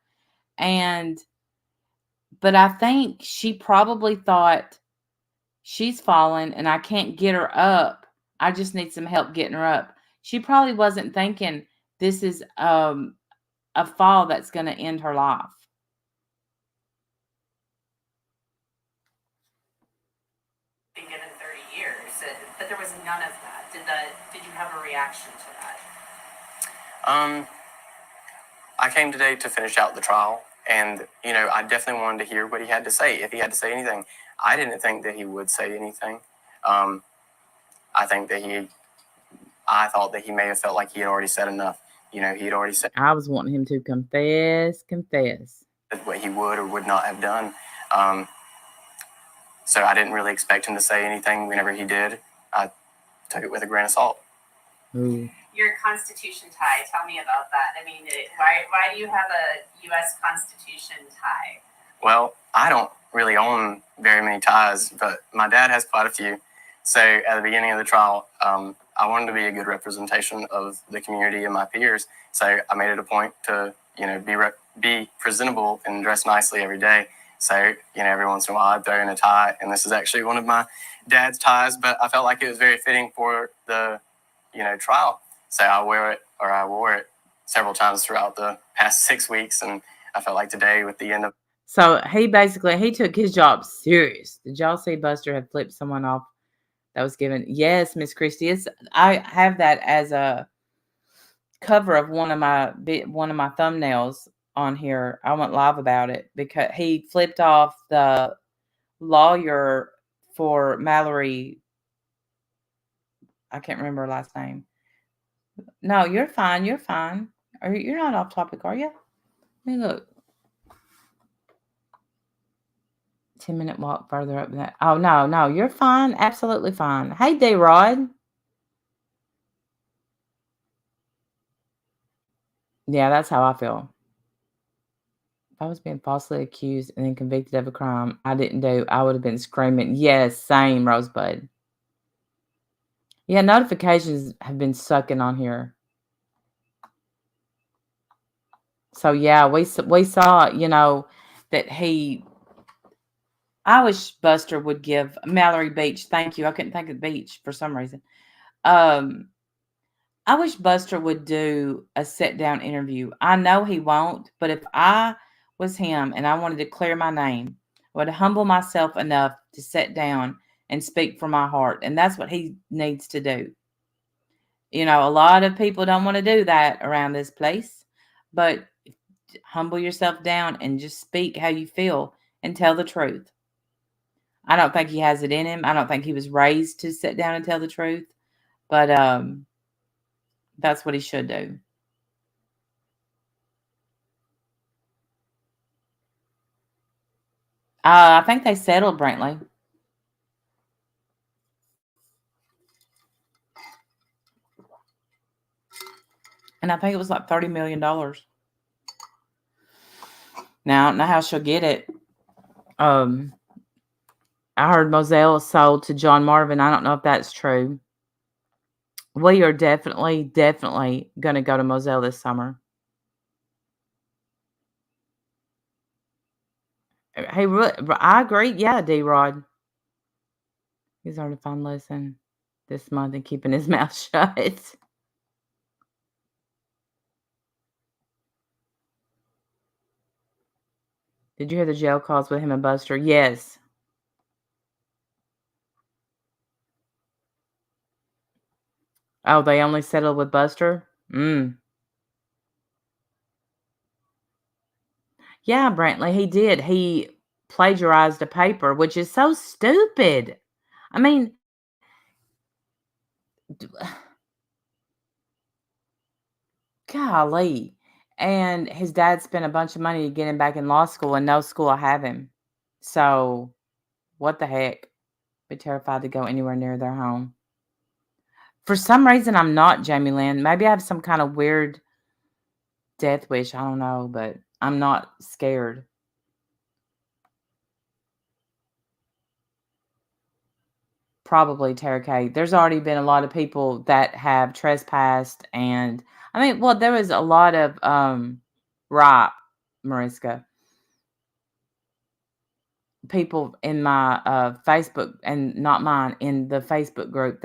but I think she probably thought, she's fallen and I can't get her up. I just need some help getting her up. She probably wasn't thinking this is a fall that's going to end her life. Been given 30 years, but there was none of that. Did you have a reaction to that? I came today to finish out the trial, and, you know, I definitely wanted to hear what he had to say, if he had to say anything. I didn't think that he would say anything. I thought that he may have felt like he had already said enough. You know, he had already said. I was wanting him to confess. What he would or would not have done. So I didn't really expect him to say anything. Whenever he did, I took it with a grain of salt. Ooh. Your Constitution tie, tell me about that. I mean, why do you have a U.S. Constitution tie? Well, I don't really own very many ties, but my dad has quite a few. So at the beginning of the trial, I wanted to be a good representation of the community and my peers. So I made it a point to, you know, be presentable and dress nicely every day. So, you know, every once in a while I'd throw in a tie, and this is actually one of my dad's ties, but I felt like it was very fitting for the, you know, trial. So I wore it several times throughout the past 6 weeks, and I felt like today, with the end of. So he took his job serious. Did y'all see Buster had flipped someone off that was given? Yes, Miss Christie. I have that as a cover of one of my thumbnails on here. I went live about it because he flipped off the lawyer for Mallory. I can't remember her last name. No, you're fine. You're fine. You're not off topic, are you? Let me look. 10-minute walk further up that. Oh, no, you're fine. Absolutely fine. Hey, D-Rod. Yeah, that's how I feel. If I was being falsely accused and then convicted of a crime I didn't do, I would have been screaming, yes, same, Rosebud. Yeah, notifications have been sucking on here. So yeah, we saw, that I wish Buster would give Mallory Beach. Thank you. I couldn't think of Beach for some reason. I wish Buster would do a sit down interview. I know he won't, but if I was him and I wanted to clear my name, I would humble myself enough to sit down and speak from my heart. And that's what he needs to do. A lot of people don't want to do that around this place, but humble yourself down and just speak how you feel and tell the truth. I don't think he has it in him. I don't think he was raised to sit down and tell the truth, but that's what he should do. I think they settled, Brantley. And I think it was like $30 million. Now, I don't know how she'll get it. I heard Moselle sold to John Marvin. I don't know if that's true. We are definitely going to go to Moselle this summer. Hey, I agree. Yeah, D-Rod. He's learned a fun lesson this month and keeping his mouth shut. Did you hear the jail calls with him and Buster? Yes. Oh, they only settled with Buster? Yeah, Brantley, he did. He plagiarized a paper, which is so stupid. I mean, golly. And his dad spent a bunch of money to get him back in law school, and no school will have him. So, what the heck? Be terrified to go anywhere near their home. For some reason, I'm not, Jamie Lynn. Maybe I have some kind of weird death wish. I don't know, but I'm not scared. Probably Tara K. There's already been a lot of people that have trespassed, and there was a lot of right, Mariska. People in my Facebook, and not mine, in the Facebook group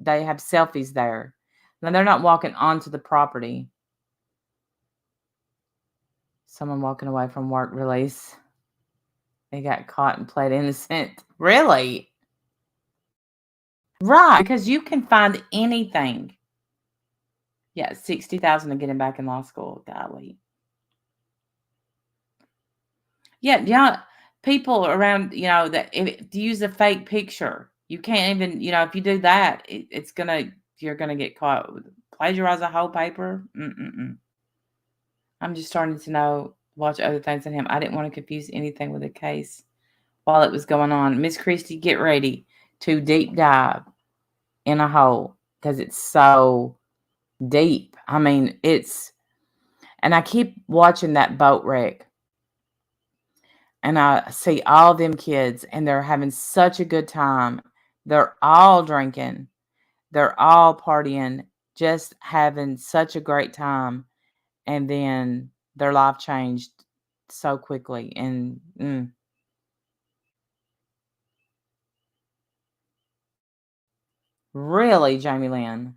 they have selfies there. Now they're not walking onto the property. Someone walking away from work release. They got caught and played innocent. Really? Right, because you can find anything. Yeah, 60,000 to get him back in law school. Golly. Yeah. People around, that if you use a fake picture, you can't even, if you do that, you're gonna get caught. Plagiarize a whole paper. I'm just starting to watch other things than him. I didn't want to confuse anything with the case while it was going on. Miss Christie, get ready to deep dive in a hole because it's so deep. And I keep watching that boat wreck. And I see all them kids, and they're having such a good time. They're all drinking. They're all partying, just having such a great time. And then their life changed so quickly. And really, Jamie Lynn.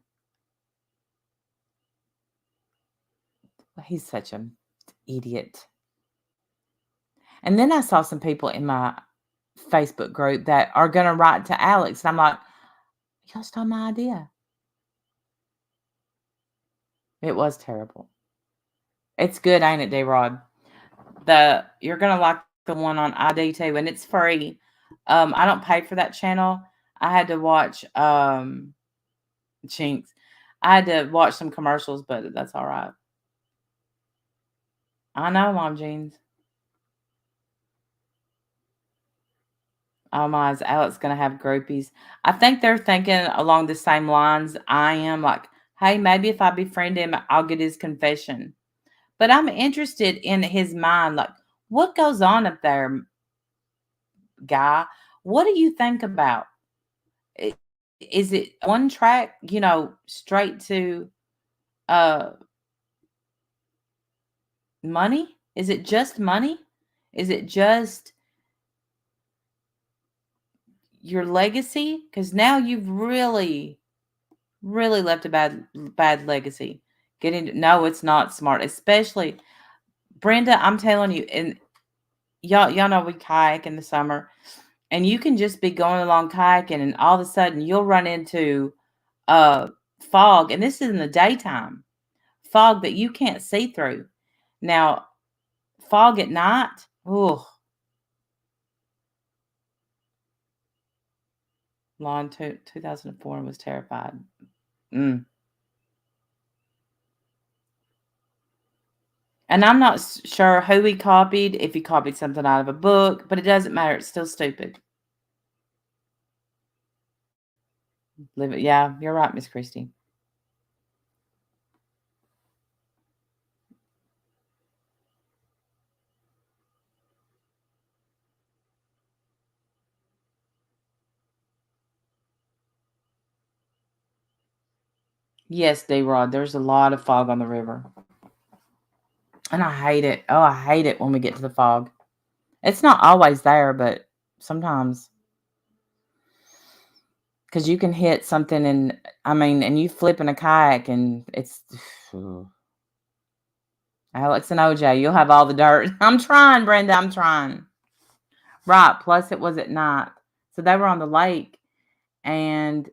He's such an idiot. And then I saw some people in my Facebook group that are going to write to Alex. And I'm like, y'all stole my idea. It was terrible. It's good, ain't it, D-Rod? You're going to like the one on ID too, and it's free. I don't pay for that channel. I had to watch Chinks. I had to watch some commercials, but that's all right. I know, Mom Jeans. Oh my, is Alex going to have groupies? I think they're thinking along the same lines I am. Like, hey, maybe if I befriend him, I'll get his confession. But I'm interested in his mind. Like, what goes on up there, guy? What do you think about? Is it one track, straight to money? Is it just money? Is it just your legacy? Because now you've really, really left a bad legacy. No, it's not smart. Especially Brenda, I'm telling you, and y'all know we kayak in the summer, and you can just be going along kayaking, and all of a sudden you'll run into fog, and this is in the daytime, fog that you can't see through. Now, fog at night, oh, Law in 2004 was terrified. Mm. And I'm not sure who he copied, if he copied something out of a book, but it doesn't matter. It's still stupid. Yeah, you're right, Miss Christie. Yes, D-Rod, there's a lot of fog on the river. And I hate it. Oh, I hate it when we get to the fog. It's not always there, but sometimes. Because you can hit something and you flip in a kayak and it's... Alex and OJ, you'll have all the dirt. I'm trying, Brenda, I'm trying. Right, plus it was at night. So they were on the lake, and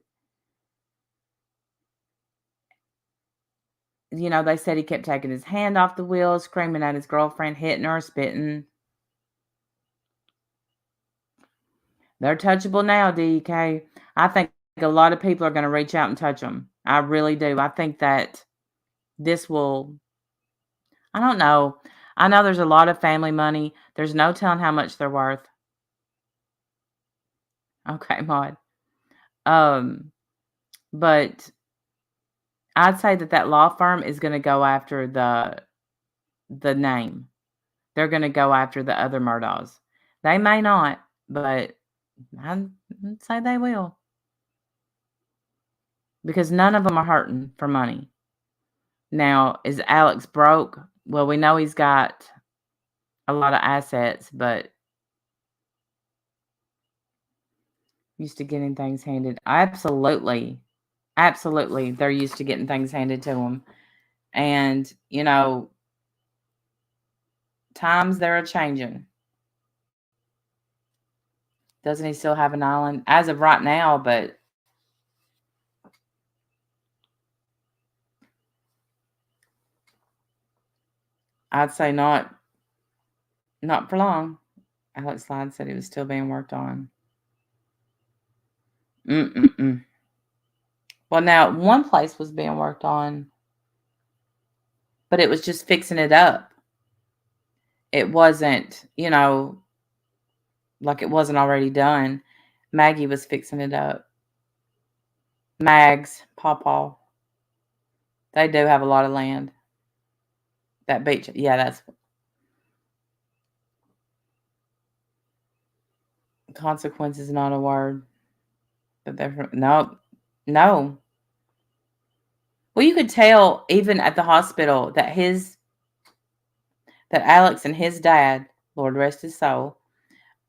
they said he kept taking his hand off the wheel, screaming at his girlfriend, hitting her, spitting. They're touchable now, DK. I think a lot of people are going to reach out and touch them. I really do. I think that this will... I don't know. I know there's a lot of family money. There's no telling how much they're worth. Okay, Maud. But I'd say that law firm is going to go after the name. They're going to go after the other Murdaughs. They may not, but I'd say they will. Because none of them are hurting for money. Now, is Alex broke? Well, we know he's got a lot of assets, but used to getting things handed. Absolutely. Absolutely. They're used to getting things handed to them. And, times they're a-changing. Doesn't he still have an island? As of right now, but I'd say not for long. Alex Lyde said it was still being worked on. Well, now, one place was being worked on, but it was just fixing it up. It wasn't, like it wasn't already done. Maggie was fixing it up. Mags, Pawpaw. They do have a lot of land. That beach, yeah, that's... Consequence is not a word. But no. Well, you could tell even at the hospital that Alex and his dad, Lord rest his soul,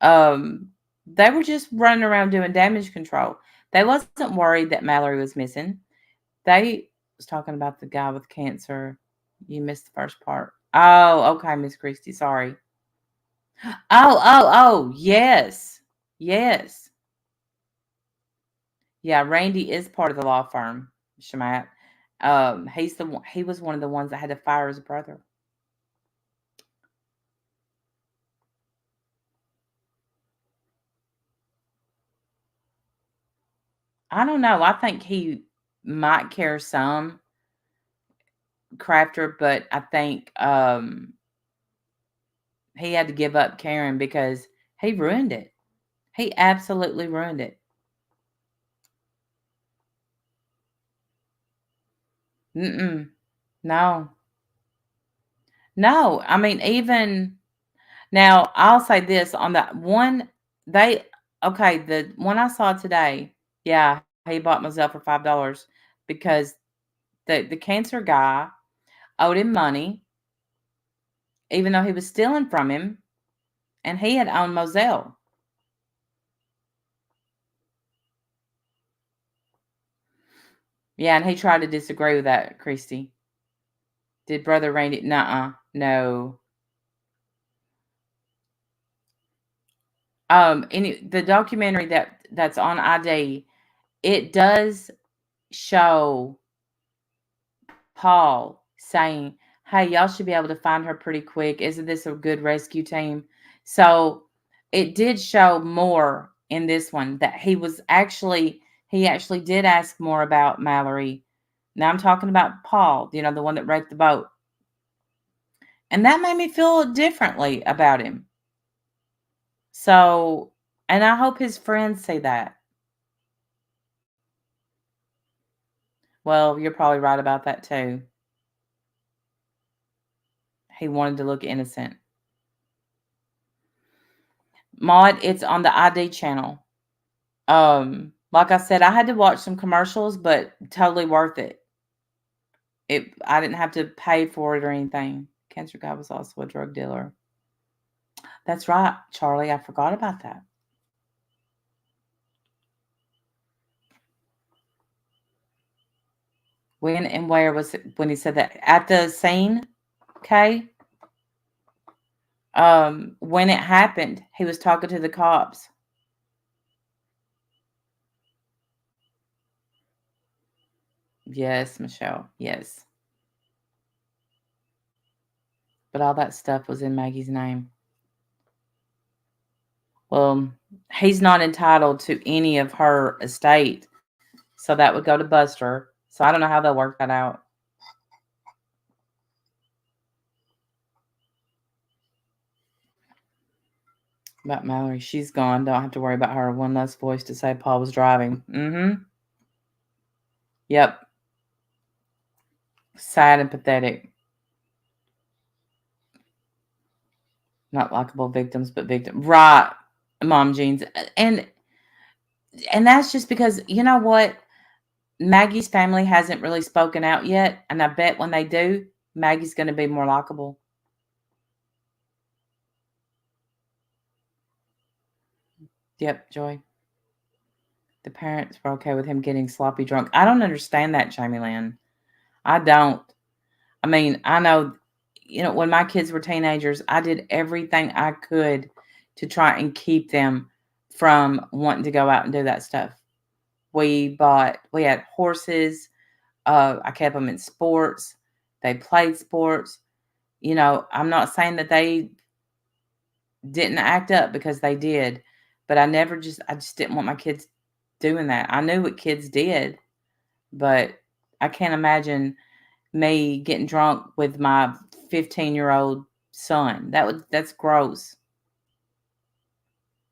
they were just running around doing damage control. They wasn't worried that Mallory was missing. They was talking about the guy with cancer. You missed the first part. Oh, okay, Miss Christie, sorry. Oh, yes. Yes. Yeah, Randy is part of the law firm, Shamat. He was one of the ones that had to fire his brother. I don't know. I think he might care some, Crafter, but I think he had to give up caring because he ruined it. He absolutely ruined it. No. No, I mean, even now, I'll say this on that one, they, okay, the one I saw today, yeah, he bought Mozelle for $5 because the cancer guy owed him money, even though he was stealing from him, and he had owned Moselle. Yeah, and he tried to disagree with that, Christy. Did Brother Randy? Nuh-uh. No. The documentary that's on ID, it does show Paul saying, "Hey, y'all should be able to find her pretty quick. Isn't this a good rescue team?" So it did show more in this one that he actually did ask more about Mallory. Now I'm talking about Paul, the one that wrecked the boat. And that made me feel differently about him. So, and I hope his friends say that. Well, you're probably right about that too. He wanted to look innocent. Maud, it's on the ID channel. Like I said, I had to watch some commercials, but totally worth it. I didn't have to pay for it or anything. Cancer guy was also a drug dealer. That's right, Charlie. I forgot about that. When and where was it when he said that? At the scene, okay? When it happened, he was talking to the cops. Yes, Michelle. Yes. But all that stuff was in Maggie's name. Well, he's not entitled to any of her estate. So that would go to Buster. So I don't know how they'll work that out. About Mallory, she's gone. Don't have to worry about her. One less voice to say Paul was driving. Mm-hmm. Yep. Sad and pathetic. Not likable victims, but victim. Right, Mom Jeans. And that's just because, you know what? Maggie's family hasn't really spoken out yet. And I bet when they do, Maggie's going to be more likable. Yep, Joy. The parents were okay with him getting sloppy drunk. I don't understand that, Jamie Lynn. I don't. I mean, I know, when my kids were teenagers, I did everything I could to try and keep them from wanting to go out and do that stuff. We had horses. I kept them in sports. They played sports. I'm not saying that they didn't act up because they did, but I just didn't want my kids doing that. I knew what kids did, but I can't imagine me getting drunk with my 15-year-old son. That's gross.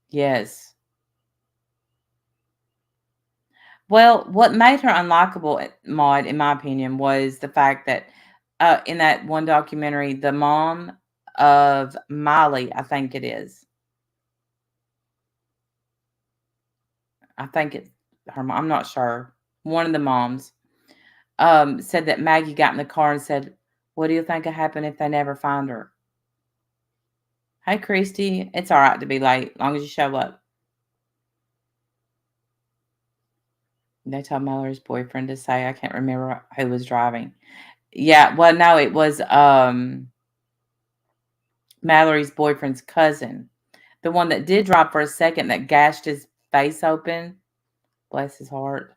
Yes. Well, what made her unlikable, Maud, in my opinion, was the fact that in that one documentary, the mom of Miley, I think it is. I think it's her mom. I'm not sure. One of the moms said that Maggie got in the car and said, "What do you think will happen if they never find her?" Hey, Christy, it's all right to be late, long as you show up. They told Mallory's boyfriend to say, I can't remember who was driving. Yeah, well, no, it was Mallory's boyfriend's cousin. The one that did drive for a second that gashed his face open. Bless his heart.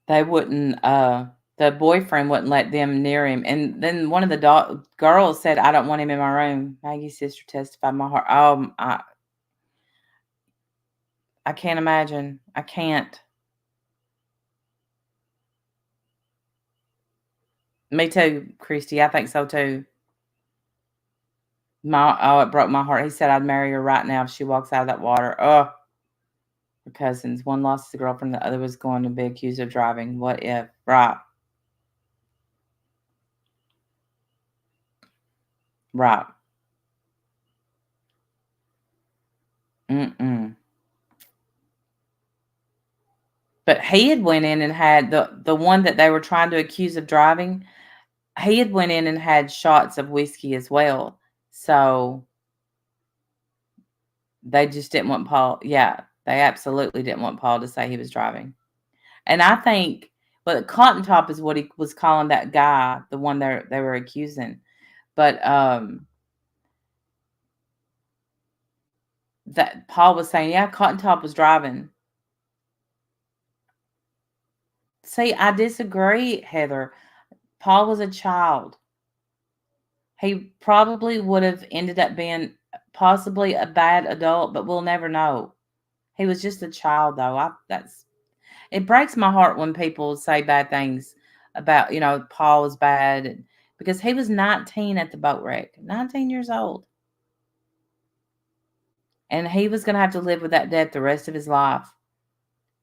They wouldn't, the boyfriend wouldn't let them near him. And then one of the girls said, I don't want him in my room. Maggie's sister testified my heart. Oh, I can't imagine. I can't. Me too, Christy. I think so too. It broke my heart. He said I'd marry her right now if she walks out of that water. Oh, Her cousins. One lost his girlfriend, the other was going to be accused of driving. What if? Right. Right. Mm-mm. But he had went in and had the one that they were trying to accuse of driving, he had went in and had shots of whiskey as well. So they just didn't want Paul. Yeah, they absolutely didn't want Paul to say he was driving. And I think, well, Cotton Top is what he was calling that guy, the one they were accusing. But that Paul was saying, yeah, Cotton Top was driving. See, I disagree, Heather. Paul was a child. He probably would have ended up being possibly a bad adult, but we'll never know. He was just a child, though. It breaks my heart when people say bad things about, Paul was bad, because he was 19 at the boat wreck, 19 years old. And he was going to have to live with that debt the rest of his life.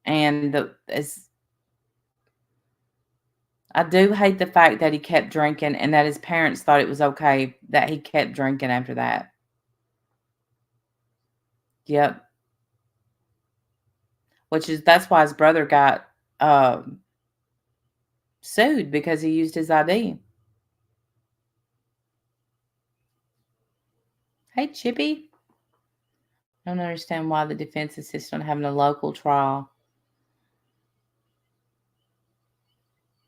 And I do hate the fact that he kept drinking and that his parents thought it was okay that he kept drinking after that. Yep. That's why his brother got sued, because he used his ID. Hey, Chippy. I don't understand why the defense insists on having a local trial.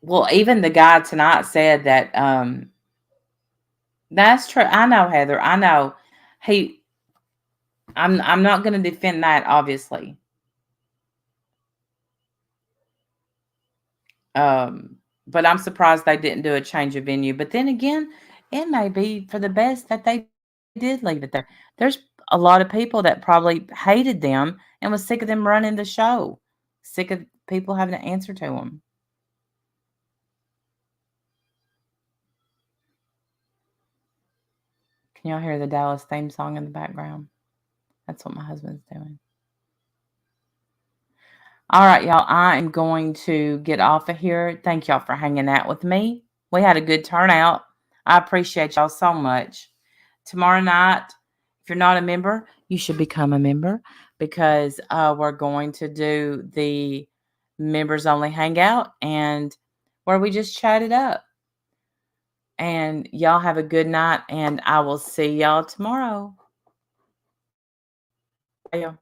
Well, even the guy tonight said that that's true. I know, Heather. I know. I'm not going to defend that, obviously. But I'm surprised they didn't do a change of venue. But then again, it may be for the best that they did leave it there. There's a lot of people that probably hated them and was sick of them running the show, sick of people having to answer to them. Can y'all hear the Dallas theme song in the background? That's what my husband's doing. All right, y'all, I am going to get off of here. Thank y'all for hanging out with me. We had a good turnout. I appreciate y'all so much. Tomorrow night, if you're not a member, you should become a member, because we're going to do the members only hangout, and where we just chat it up. And y'all have a good night, and I will see y'all tomorrow. Bye, y'all.